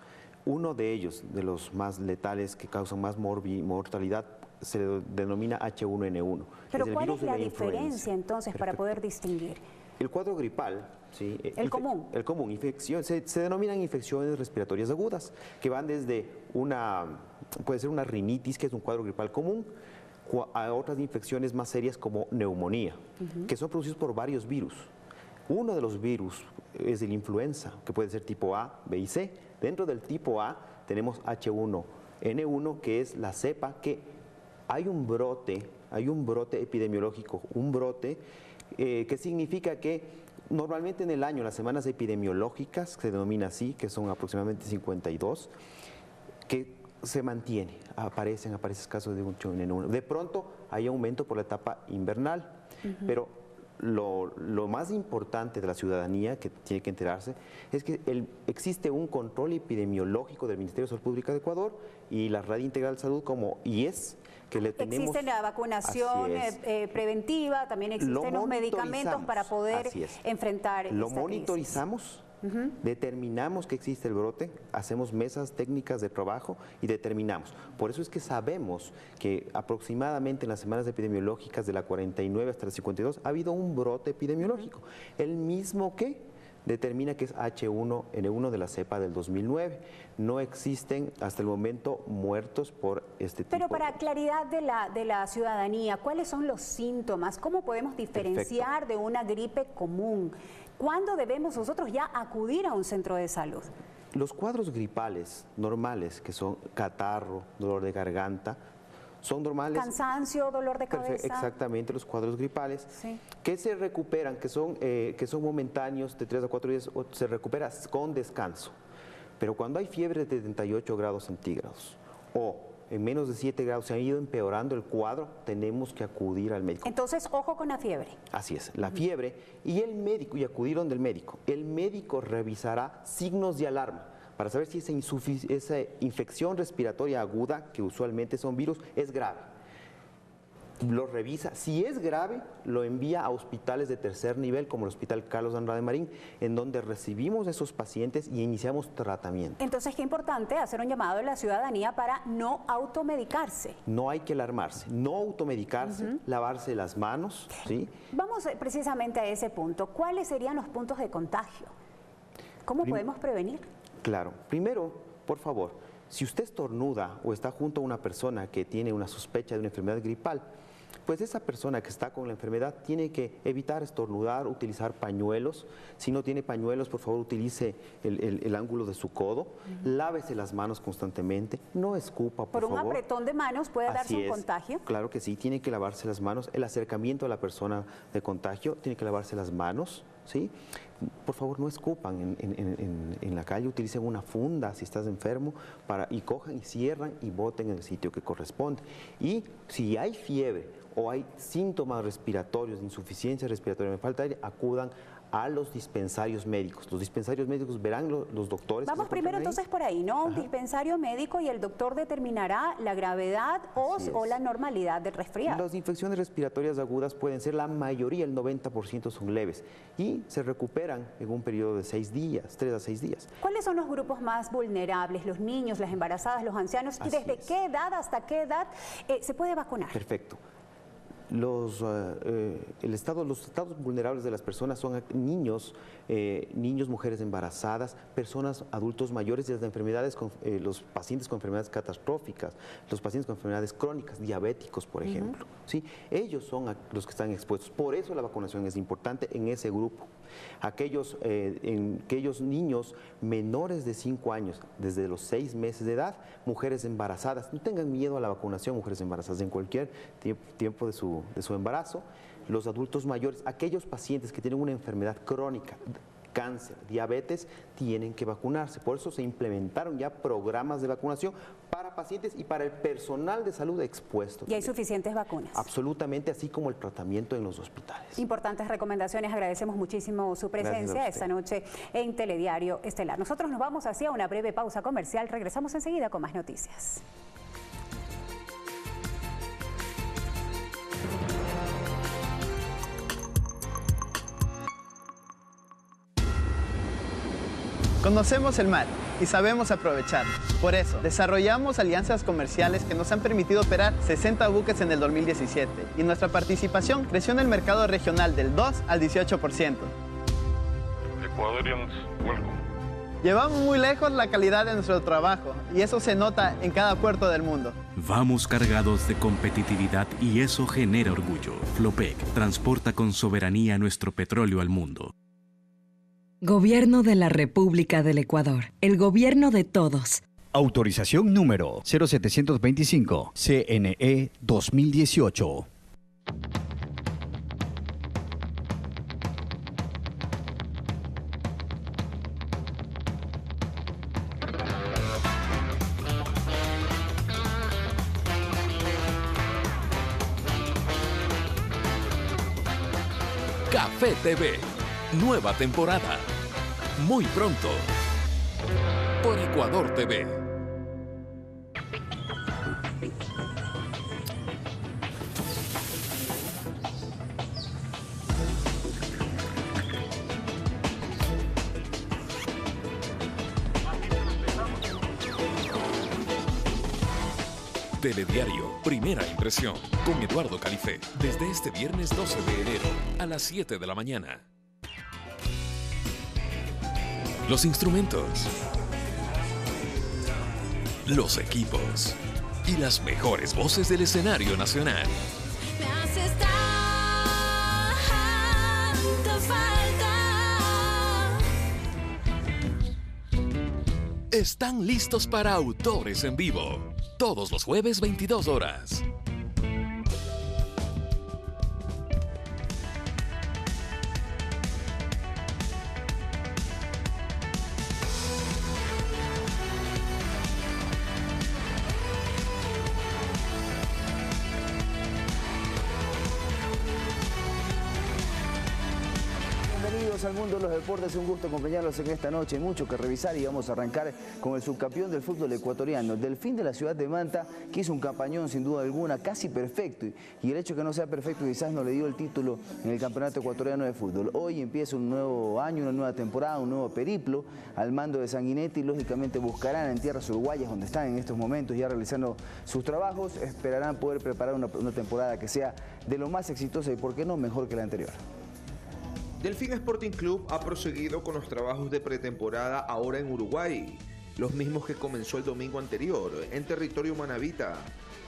Uno de ellos, de los más letales que causan más mortalidad, se denomina H1N1. Pero ¿cuál es la diferencia entonces para poder distinguir? El cuadro gripal, ¿sí? El común. El común, infección, se denominan infecciones respiratorias agudas, que van desde puede ser una rinitis, que es un cuadro gripal común, a otras infecciones más serias como neumonía, que son producidas por varios virus. Uno de los virus es el influenza, que puede ser tipo A, B y C. Dentro del tipo A tenemos H1N1, que es la cepa que hay un brote epidemiológico, que significa que normalmente en el año, las semanas epidemiológicas, se denomina así, que son aproximadamente 52, que se mantiene, aparecen casos de H1N1. De pronto hay aumento por la etapa invernal, pero lo más importante de la ciudadanía que tiene que enterarse es que existe un control epidemiológico del Ministerio de Salud Pública de Ecuador y la Red Integral de Salud como IES, que le tenemos. Existe la vacunación preventiva, también existen los medicamentos para poder enfrentar esta crisis. Lo monitorizamos. Determinamos que existe el brote, hacemos mesas técnicas de trabajo y determinamos. Por eso es que sabemos que aproximadamente en las semanas epidemiológicas de la 49 hasta la 52 ha habido un brote epidemiológico, el mismo que determina que es H1N1 de la cepa del 2009. No existen hasta el momento muertos por este tipo. Pero para claridad de la ciudadanía, ¿cuáles son los síntomas? ¿Cómo podemos diferenciar de una gripe común? ¿Cuándo debemos nosotros ya acudir a un centro de salud? Los cuadros gripales normales, que son catarro, dolor de garganta, son normales. Cansancio, dolor de cabeza. Exactamente, los cuadros gripales, que se recuperan, que son momentáneos, de 3 a 4 días, o se recupera con descanso. Pero cuando hay fiebre de 38 grados centígrados o en menos de 7 grados se ha ido empeorando el cuadro, tenemos que acudir al médico. Entonces, ojo con la fiebre. Así es, la fiebre y el médico, y acudir donde el médico. El médico revisará signos de alarma para saber si esa infección respiratoria aguda, que usualmente son virus, es grave. Lo revisa, si es grave, lo envía a hospitales de tercer nivel, como el Hospital Carlos Andrade Marín, en donde recibimos a esos pacientes y iniciamos tratamiento. Entonces, qué importante hacer un llamado a la ciudadanía para no automedicarse. No hay que alarmarse, no automedicarse, lavarse las manos, ¿sí? Vamos precisamente a ese punto. ¿Cuáles serían los puntos de contagio? ¿Cómo podemos prevenir? Claro, primero, por favor, si usted estornuda o está junto a una persona que tiene una sospecha de una enfermedad gripal, pues esa persona que está con la enfermedad tiene que evitar estornudar, utilizar pañuelos. Si no tiene pañuelos, por favor, utilice el ángulo de su codo, lávese las manos constantemente, no escupa, por favor. Por un apretón de manos puede darse un contagio. Claro que sí, tiene que lavarse las manos. El acercamiento a la persona de contagio tiene que lavarse las manos, ¿sí? Por favor, no escupan en la calle, utilicen una funda si estás enfermo y cojan y cierran y boten en el sitio que corresponde. Y si hay fiebre o hay síntomas respiratorios, de insuficiencia respiratoria, de falta de aire, acudan a los dispensarios médicos. Los dispensarios médicos verán los doctores. Vamos primero entonces por ahí, ¿no? Un dispensario médico y el doctor determinará la gravedad o la normalidad del resfriado. Las infecciones respiratorias agudas pueden ser la mayoría, el 90% son leves y se recuperan en un periodo de 6 días, 3 a 6 días. ¿Cuáles son los grupos más vulnerables? Los niños, las embarazadas, los ancianos. ¿Y desde qué edad hasta qué edad se puede vacunar? Perfecto. Los estados vulnerables de las personas son niños, mujeres embarazadas, personas, adultos mayores y las enfermedades, los pacientes con enfermedades catastróficas, los pacientes con enfermedades crónicas, diabéticos, por ejemplo. ¿Sí? Ellos son los que están expuestos. Por eso la vacunación es importante en ese grupo. Aquellos niños menores de 5 años, desde los 6 meses de edad, mujeres embarazadas. No tengan miedo a la vacunación, mujeres embarazadas, en cualquier tiempo de su embarazo. Los adultos mayores, aquellos pacientes que tienen una enfermedad crónica, cáncer, diabetes, tienen que vacunarse. Por eso se implementaron ya programas de vacunación para pacientes y para el personal de salud expuesto. ¿Y hay suficientes vacunas? Absolutamente, así como el tratamiento en los hospitales. Importantes recomendaciones. Agradecemos muchísimo su presencia esta noche en Telediario Estelar. Nosotros nos vamos hacia una breve pausa comercial. Regresamos enseguida con más noticias. Conocemos el mar y sabemos aprovecharlo. Por eso, desarrollamos alianzas comerciales que nos han permitido operar 60 buques en el 2017 y nuestra participación creció en el mercado regional del 2 al 18%. Ecuadorians, welcome. Llevamos muy lejos la calidad de nuestro trabajo y eso se nota en cada puerto del mundo. Vamos cargados de competitividad y eso genera orgullo. Flopec transporta con soberanía nuestro petróleo al mundo. Gobierno de la República del Ecuador. El gobierno de todos. Autorización número 0725, CNE 2018. Café TV, nueva temporada. Muy pronto. Por Ecuador TV. Telediario, primera impresión, con Eduardo Califé, desde este viernes 12 de enero a las 7 de la mañana. Los instrumentos, los equipos y las mejores voces del escenario nacional. Me haces tanta falta. Están listos para Autores en Vivo. Todos los jueves 22 horas. Bienvenidos al mundo de los deportes, un gusto acompañarlos en esta noche, hay mucho que revisar y vamos a arrancar con el subcampeón del fútbol ecuatoriano, el Delfín de la ciudad de Manta, que hizo un campañón sin duda alguna, casi perfecto, y el hecho de que no sea perfecto quizás no le dio el título en el campeonato ecuatoriano de fútbol. Hoy empieza un nuevo año, una nueva temporada, un nuevo periplo al mando de Sanguinetti, y lógicamente buscarán en tierras uruguayas, donde están en estos momentos ya realizando sus trabajos, esperarán poder preparar una temporada que sea de lo más exitosa y por qué no mejor que la anterior. Delfín Sporting Club ha proseguido con los trabajos de pretemporada ahora en Uruguay, los mismos que comenzó el domingo anterior, en territorio manabita.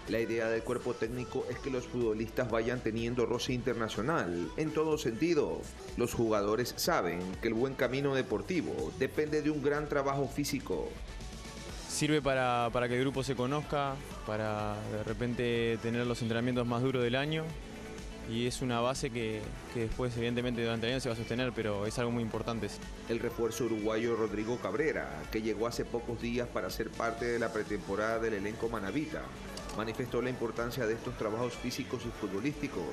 La idea del cuerpo técnico es que los futbolistas vayan teniendo roce internacional, en todo sentido. Los jugadores saben que el buen camino deportivo depende de un gran trabajo físico. Sirve para que el grupo se conozca, para de repente tener los entrenamientos más duros del año. Y es una base que después evidentemente durante el año se va a sostener, pero es algo muy importante. El refuerzo uruguayo Rodrigo Cabrera, que llegó hace pocos días para ser parte de la pretemporada del elenco manabita, manifestó la importancia de estos trabajos físicos y futbolísticos.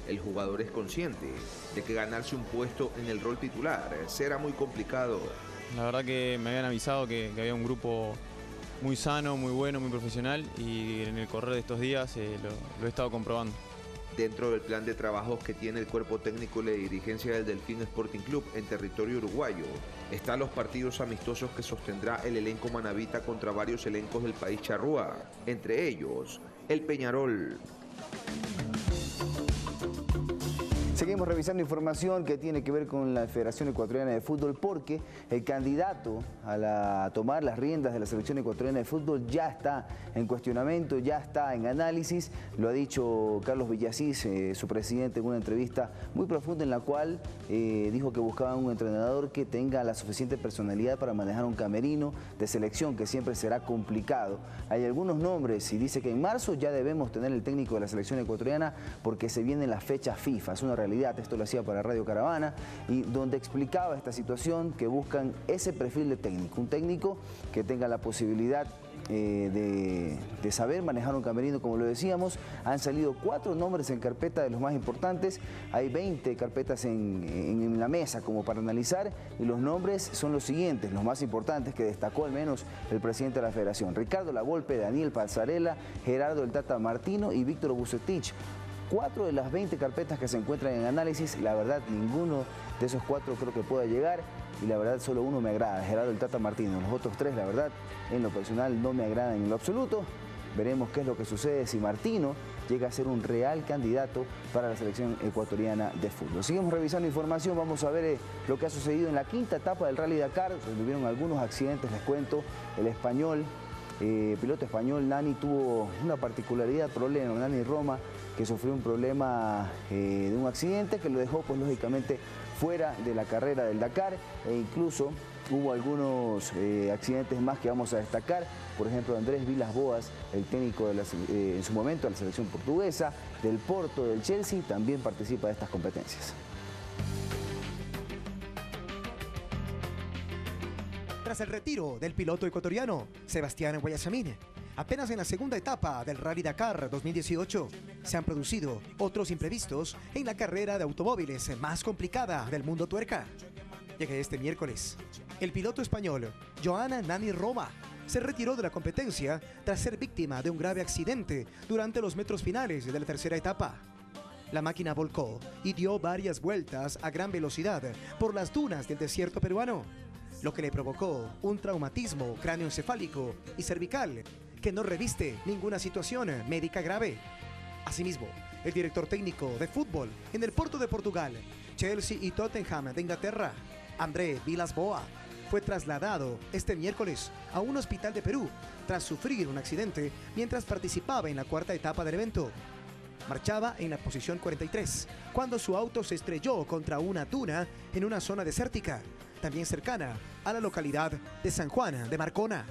El jugador es consciente de que ganarse un puesto en el rol titular será muy complicado. La verdad que me habían avisado que había un grupo muy sano, muy bueno, muy profesional, y en el correr de estos días lo he estado comprobando. Dentro del plan de trabajos que tiene el cuerpo técnico y la dirigencia del Delfín Sporting Club en territorio uruguayo, están los partidos amistosos que sostendrá el elenco manabita contra varios elencos del país charrúa, entre ellos el Peñarol. Seguimos revisando información que tiene que ver con la Federación Ecuatoriana de Fútbol, porque el candidato a tomar las riendas de la Selección Ecuatoriana de Fútbol ya está en cuestionamiento, ya está en análisis. Lo ha dicho Carlos Villasís, su presidente, en una entrevista muy profunda en la cual dijo que buscaban un entrenador que tenga la suficiente personalidad para manejar un camerino de selección, que siempre será complicado. Hay algunos nombres y dice que en marzo ya debemos tener el técnico de la Selección Ecuatoriana porque se vienen las fechas FIFA. Es una realidad, esto lo hacía para Radio Caravana, y donde explicaba esta situación, que buscan ese perfil de técnico, un técnico que tenga la posibilidad de saber manejar un camerino, como lo decíamos. Han salido 4 nombres en carpeta de los más importantes, hay 20 carpetas en la mesa como para analizar, y los nombres son los siguientes, los más importantes que destacó al menos el presidente de la Federación: Ricardo Lavolpe, Daniel Pasarela, Gerardo el Tata Martino y Víctor Vucetich. 4 de las 20 carpetas que se encuentran en análisis, la verdad ninguno de esos 4 creo que pueda llegar, y la verdad solo uno me agrada, Gerardo el Tata Martino. Los otros 3, la verdad, en lo personal no me agradan en lo absoluto. Veremos qué es lo que sucede si Martino llega a ser un real candidato para la Selección Ecuatoriana de Fútbol. Seguimos revisando información, vamos a ver lo que ha sucedido en la 5ª etapa del Rally Dakar. Hubieron algunos accidentes, les cuento. El español, piloto español Nani, tuvo una particularidad, problema. Nani Roma que sufrió un problema de un accidente que lo dejó, pues lógicamente, fuera de la carrera del Dakar, e incluso hubo algunos accidentes más que vamos a destacar. Por ejemplo, Andrés Vilas-Boas, el técnico en su momento de la selección portuguesa, del Porto, del Chelsea, también participa de estas competencias. Tras el retiro del piloto ecuatoriano Sebastián Guayasamín, apenas en la segunda etapa del Rally Dakar 2018, se han producido otros imprevistos en la carrera de automóviles más complicada del mundo tuerca. Llega este miércoles. El piloto español Joan Nani Roma se retiró de la competencia tras ser víctima de un grave accidente durante los metros finales de la tercera etapa. La máquina volcó y dio varias vueltas a gran velocidad por las dunas del desierto peruano, lo que le provocó un traumatismo cráneoencefálico y cervical que no reviste ninguna situación médica grave. Asimismo, el director técnico de fútbol en el Porto de Portugal, Chelsea y Tottenham de Inglaterra, André Vilas-Boas, fue trasladado este miércoles a un hospital de Perú tras sufrir un accidente mientras participaba en la cuarta etapa del evento. Marchaba en la posición 43 cuando su auto se estrelló contra una duna en una zona desértica, también cercana a la localidad de San Juan de Marcona.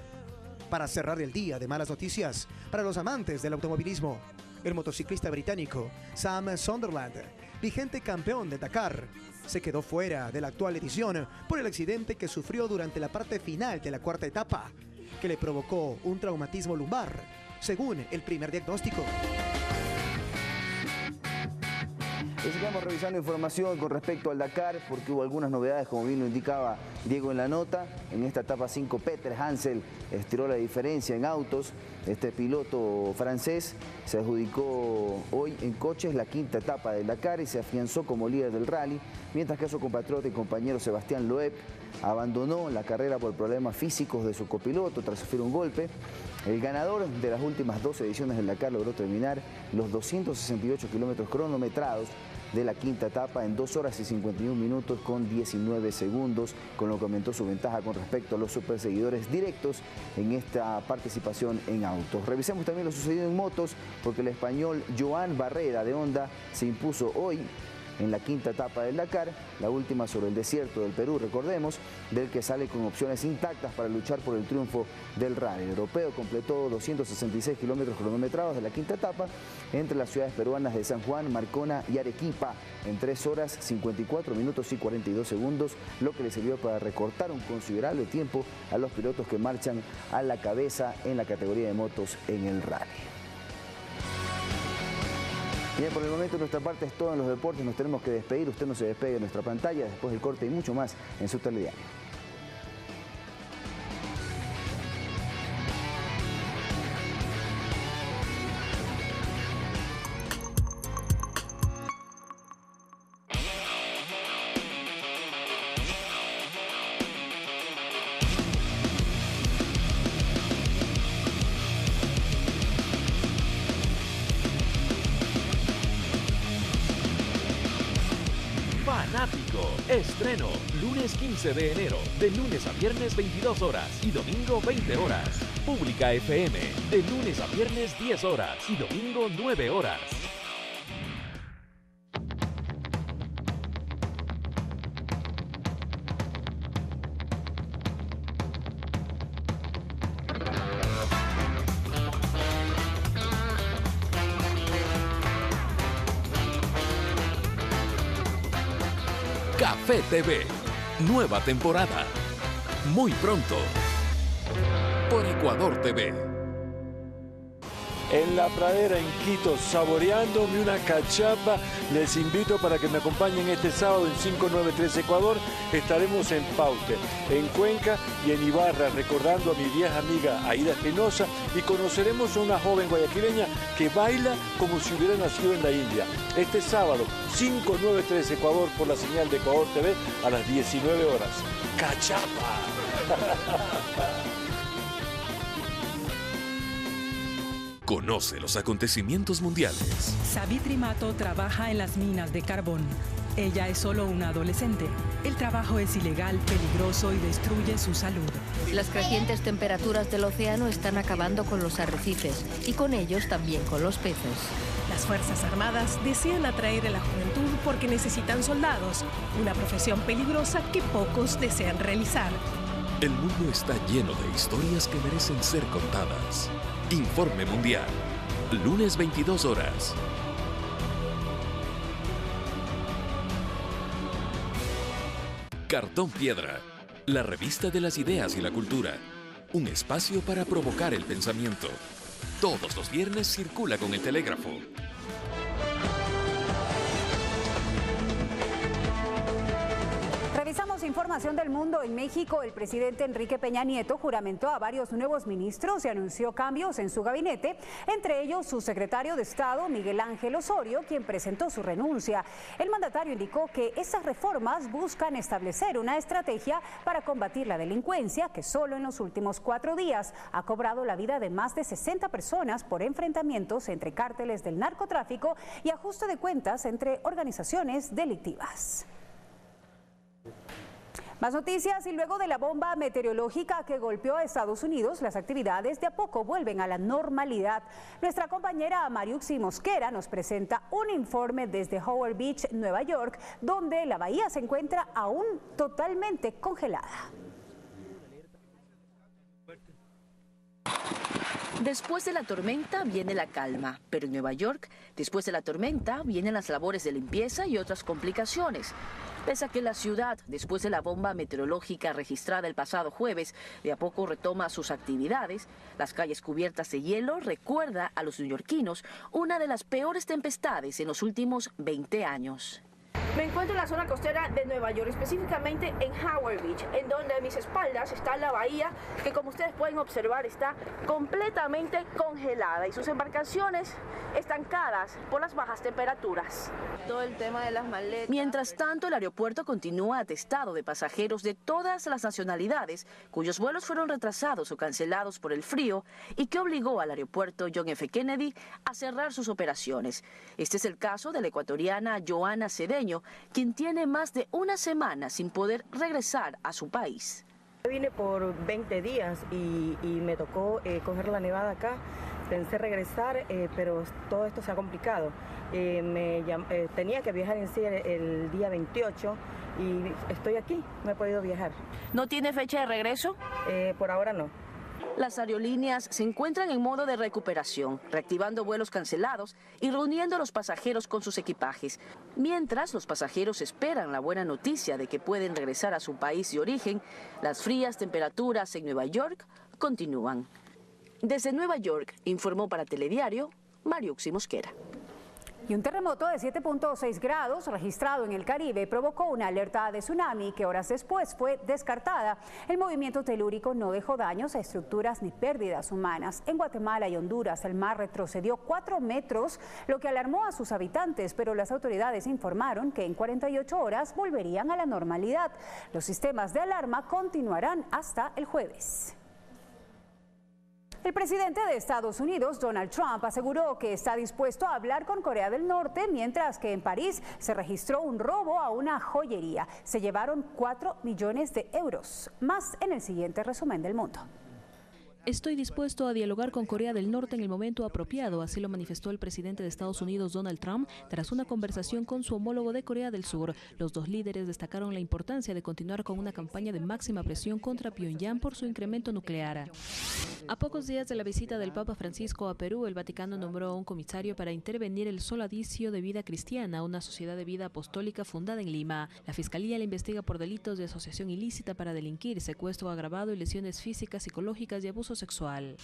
Para cerrar el día de malas noticias para los amantes del automovilismo, el motociclista británico Sam Sunderland, vigente campeón de Dakar, se quedó fuera de la actual edición por el accidente que sufrió durante la parte final de la cuarta etapa, que le provocó un traumatismo lumbar, según el primer diagnóstico. Sigamos revisando información con respecto al Dakar, porque hubo algunas novedades, como bien lo indicaba Diego en la nota. En esta etapa 5, Peter Hansel estiró la diferencia en autos. Este piloto francés se adjudicó hoy en coches la quinta etapa del Dakar y se afianzó como líder del rally, mientras que su compatriota y compañero Sebastián Loeb abandonó la carrera por problemas físicos de su copiloto tras sufrir un golpe. El ganador de las últimas 2 ediciones del Dakar logró terminar los 268 kilómetros cronometrados de la quinta etapa en 2 horas y 51 minutos con 19 segundos, con lo que aumentó su ventaja con respecto a los superseguidores directos en esta participación en autos. Revisemos también lo sucedido en motos, porque el español Joan Barrera de Honda se impuso hoy en la quinta etapa del Dakar, la última sobre el desierto del Perú, recordemos, del que sale con opciones intactas para luchar por el triunfo del rally. El europeo completó 266 kilómetros cronometrados de la quinta etapa entre las ciudades peruanas de San Juan, Marcona y Arequipa en 3 horas, 54 minutos y 42 segundos, lo que le sirvió para recortar un considerable tiempo a los pilotos que marchan a la cabeza en la categoría de motos en el rally. Bien, por el momento nuestra parte es todo en los deportes, nos tenemos que despedir, usted no se despegue de nuestra pantalla, después del corte y mucho más en su telediario. Estreno, lunes 15 de enero, de lunes a viernes 22 horas y domingo 20 horas. Pública FM, de lunes a viernes 10 horas y domingo 9 horas. Café TV, nueva temporada. Muy pronto. Por Ecuador TV. En la pradera en Quito, saboreándome una cachapa, les invito para que me acompañen este sábado en 5913 Ecuador. Estaremos en Paute, en Cuenca y en Ibarra, recordando a mi vieja amiga Aida Espinosa, y conoceremos a una joven guayaquileña que baila como si hubiera nacido en la India. Este sábado, 5913 Ecuador, por la señal de Ecuador TV a las 19 horas. ¡Cachapa! Conoce los acontecimientos mundiales. Savitri Mato trabaja en las minas de carbón. Ella es solo una adolescente. El trabajo es ilegal, peligroso y destruye su salud. Las crecientes temperaturas del océano están acabando con los arrecifes y con ellos también con los peces. Las Fuerzas Armadas desean atraer a la juventud porque necesitan soldados, una profesión peligrosa que pocos desean realizar. El mundo está lleno de historias que merecen ser contadas. Informe Mundial, lunes 22 horas. Cartón Piedra, la revista de las ideas y la cultura. Un espacio para provocar el pensamiento. Todos los viernes circula con el telégrafo. Revisamos información del mundo. En México, el presidente Enrique Peña Nieto juramentó a varios nuevos ministros y anunció cambios en su gabinete, entre ellos su secretario de Estado, Miguel Ángel Osorio, quien presentó su renuncia. El mandatario indicó que esas reformas buscan establecer una estrategia para combatir la delincuencia, que solo en los últimos 4 días ha cobrado la vida de más de 60 personas por enfrentamientos entre cárteles del narcotráfico y ajuste de cuentas entre organizaciones delictivas. Más noticias. Y luego de la bomba meteorológica que golpeó a Estados Unidos, las actividades de a poco vuelven a la normalidad. Nuestra compañera Mariuxi Mosquera nos presenta un informe desde Howard Beach, Nueva York, donde la bahía se encuentra aún totalmente congelada. Después de la tormenta viene la calma, pero en Nueva York, después de la tormenta, vienen las labores de limpieza y otras complicaciones. Pese a que la ciudad, después de la bomba meteorológica registrada el pasado jueves, de a poco retoma sus actividades, las calles cubiertas de hielo recuerda a los neoyorquinos una de las peores tempestades en los últimos 20 años. Me encuentro en la zona costera de Nueva York, específicamente en Howard Beach, en donde a mis espaldas está la bahía, que como ustedes pueden observar está completamente congelada y sus embarcaciones estancadas por las bajas temperaturas. Todo el tema de las maletas. Mientras tanto, el aeropuerto continúa atestado de pasajeros de todas las nacionalidades, cuyos vuelos fueron retrasados o cancelados por el frío y que obligó al aeropuerto John F. Kennedy a cerrar sus operaciones. Este es el caso de la ecuatoriana Joana Cedeño, quien tiene más de una semana sin poder regresar a su país. Vine por 20 días y me tocó coger la nevada acá. Pensé regresar, pero todo esto se ha complicado. Tenía que viajar en sí el día 28 y estoy aquí, no he podido viajar. ¿No tiene fecha de regreso? Por ahora no. Las aerolíneas se encuentran en modo de recuperación, reactivando vuelos cancelados y reuniendo a los pasajeros con sus equipajes. Mientras los pasajeros esperan la buena noticia de que pueden regresar a su país de origen, las frías temperaturas en Nueva York continúan. Desde Nueva York, informó para Telediario, Mariuxi Mosquera. Y un terremoto de 7.6 grados registrado en el Caribe provocó una alerta de tsunami que horas después fue descartada. El movimiento telúrico no dejó daños a estructuras ni pérdidas humanas. En Guatemala y Honduras el mar retrocedió 4 metros, lo que alarmó a sus habitantes, pero las autoridades informaron que en 48 horas volverían a la normalidad. Los sistemas de alarma continuarán hasta el jueves. El presidente de Estados Unidos, Donald Trump, aseguró que está dispuesto a hablar con Corea del Norte, mientras que en París se registró un robo a una joyería. Se llevaron 4 millones de euros. Más en el siguiente resumen del mundo. Estoy dispuesto a dialogar con Corea del Norte en el momento apropiado, así lo manifestó el presidente de Estados Unidos, Donald Trump, tras una conversación con su homólogo de Corea del Sur. Los dos líderes destacaron la importancia de continuar con una campaña de máxima presión contra Pyongyang por su incremento nuclear. A pocos días de la visita del Papa Francisco a Perú, el Vaticano nombró a un comisario para intervenir el Soladicio de Vida Cristiana, una sociedad de vida apostólica fundada en Lima. La Fiscalía le investiga por delitos de asociación ilícita para delinquir, secuestro agravado y lesiones físicas, psicológicas y abuso sexual.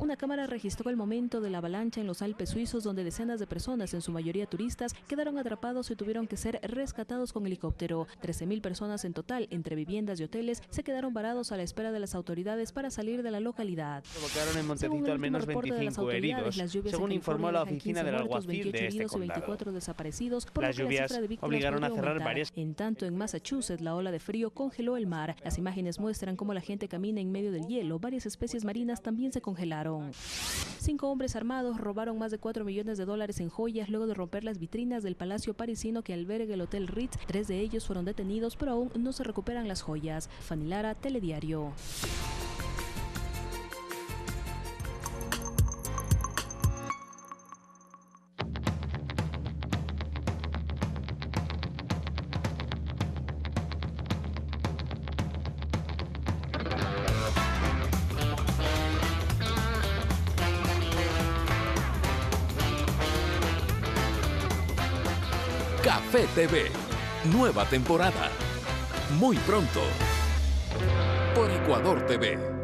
Una cámara registró el momento de la avalancha en los Alpes suizos, donde decenas de personas, en su mayoría turistas, quedaron atrapados y tuvieron que ser rescatados con helicóptero. 13.000 personas en total, entre viviendas y hoteles, se quedaron varados a la espera de las autoridades para salir de la localidad. Provocaron en Montecito al menos 25 heridos, según informó la oficina del alguacil de este condado. Las lluvias obligaron a cerrar varias. En tanto, en Massachusetts, la ola de frío congeló el mar. Las imágenes muestran cómo la gente camina en medio del hielo. Varias especies marinas también se congelaron. 5 hombres armados robaron más de $4 millones en joyas luego de romper las vitrinas del palacio parisino que alberga el Hotel Ritz. 3 de ellos fueron detenidos, pero aún no se recuperan las joyas. Fanny Lara, Telediario. Café TV, nueva temporada. Muy pronto, por Ecuador TV.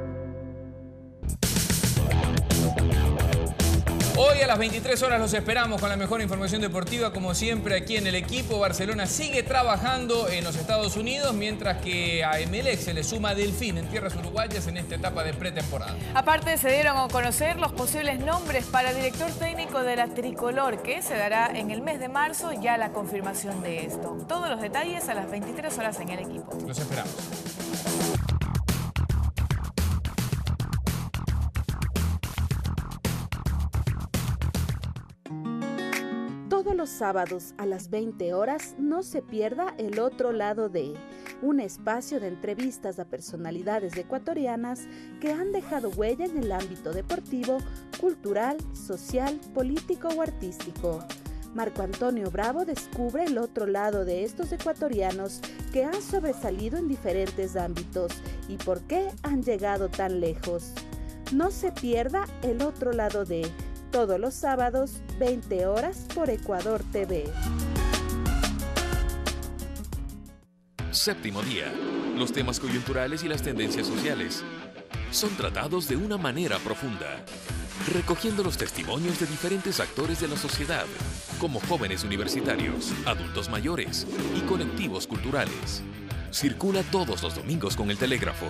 Hoy a las 23 horas los esperamos con la mejor información deportiva, como siempre aquí en el equipo. Barcelona sigue trabajando en los Estados Unidos, mientras que a Emelec se le suma Delfín en tierras uruguayas en esta etapa de pretemporada. Aparte, se dieron a conocer los posibles nombres para director técnico de la Tricolor, que se dará en el mes de marzo, ya la confirmación de esto. Todos los detalles a las 23 horas en el equipo. Los esperamos. Todos los sábados a las 20 horas no se pierda El Otro Lado de, un espacio de entrevistas a personalidades ecuatorianas que han dejado huella en el ámbito deportivo, cultural, social, político o artístico. Marco Antonio Bravo descubre el otro lado de estos ecuatorianos que han sobresalido en diferentes ámbitos y por qué han llegado tan lejos. No se pierda El Otro Lado de, todos los sábados, 20 horas por Ecuador TV. Séptimo día. Los temas coyunturales y las tendencias sociales son tratados de una manera profunda, recogiendo los testimonios de diferentes actores de la sociedad, como jóvenes universitarios, adultos mayores y colectivos culturales. Circula todos los domingos con El Telégrafo.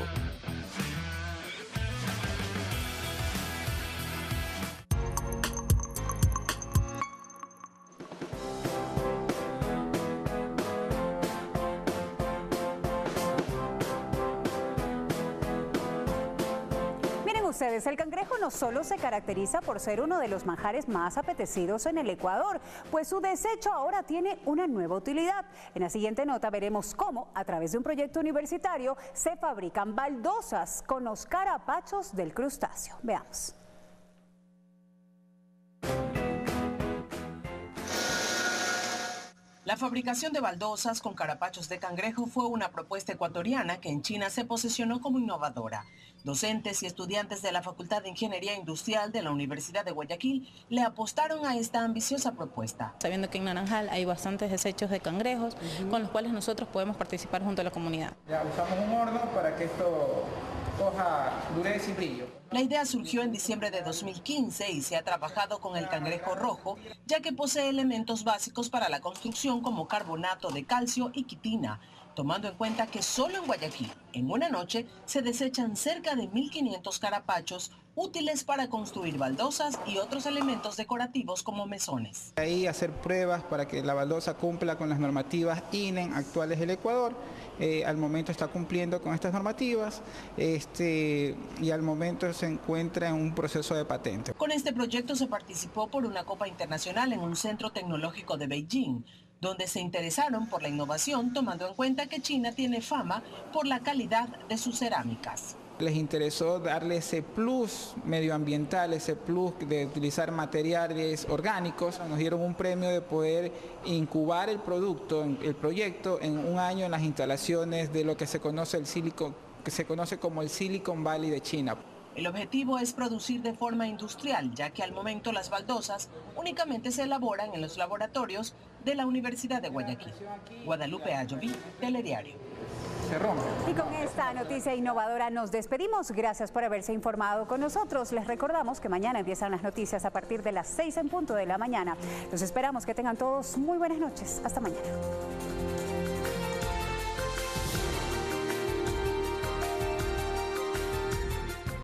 Ustedes, el cangrejo no solo se caracteriza por ser uno de los manjares más apetecidos en el Ecuador, pues su desecho ahora tiene una nueva utilidad. En la siguiente nota veremos cómo, a través de un proyecto universitario, se fabrican baldosas con los carapachos del crustáceo. Veamos. La fabricación de baldosas con carapachos de cangrejo fue una propuesta ecuatoriana que en China se posicionó como innovadora. Docentes y estudiantes de la Facultad de Ingeniería Industrial de la Universidad de Guayaquil le apostaron a esta ambiciosa propuesta. Sabiendo que en Naranjal hay bastantes desechos de cangrejos con los cuales nosotros podemos participar junto a la comunidad. Ya usamos un horno para que esto coja dureza y brillo. La idea surgió en diciembre de 2015 y se ha trabajado con el cangrejo rojo, ya que posee elementos básicos para la construcción como carbonato de calcio y quitina, tomando en cuenta que solo en Guayaquil, en una noche, se desechan cerca de 1.500 carapachos útiles para construir baldosas y otros elementos decorativos como mesones. Ahí hacer pruebas para que la baldosa cumpla con las normativas INEN actuales del Ecuador. Al momento está cumpliendo con estas normativas y al momento se encuentra en un proceso de patente. Con este proyecto se participó por una copa internacional en un centro tecnológico de Beijing, donde se interesaron por la innovación, tomando en cuenta que China tiene fama por la calidad de sus cerámicas. Les interesó darle ese plus medioambiental, ese plus de utilizar materiales orgánicos. Nos dieron un premio de poder incubar el proyecto en un año en las instalaciones de lo que se conoce como el Silicon Valley de China. El objetivo es producir de forma industrial, ya que al momento las baldosas únicamente se elaboran en los laboratorios de la Universidad de Guayaquil. Guadalupe Ayoví, Telediario. Y con esta noticia innovadora nos despedimos. Gracias por haberse informado con nosotros. Les recordamos que mañana empiezan las noticias a partir de las 6 en punto de la mañana. Los esperamos, que tengan todos muy buenas noches. Hasta mañana.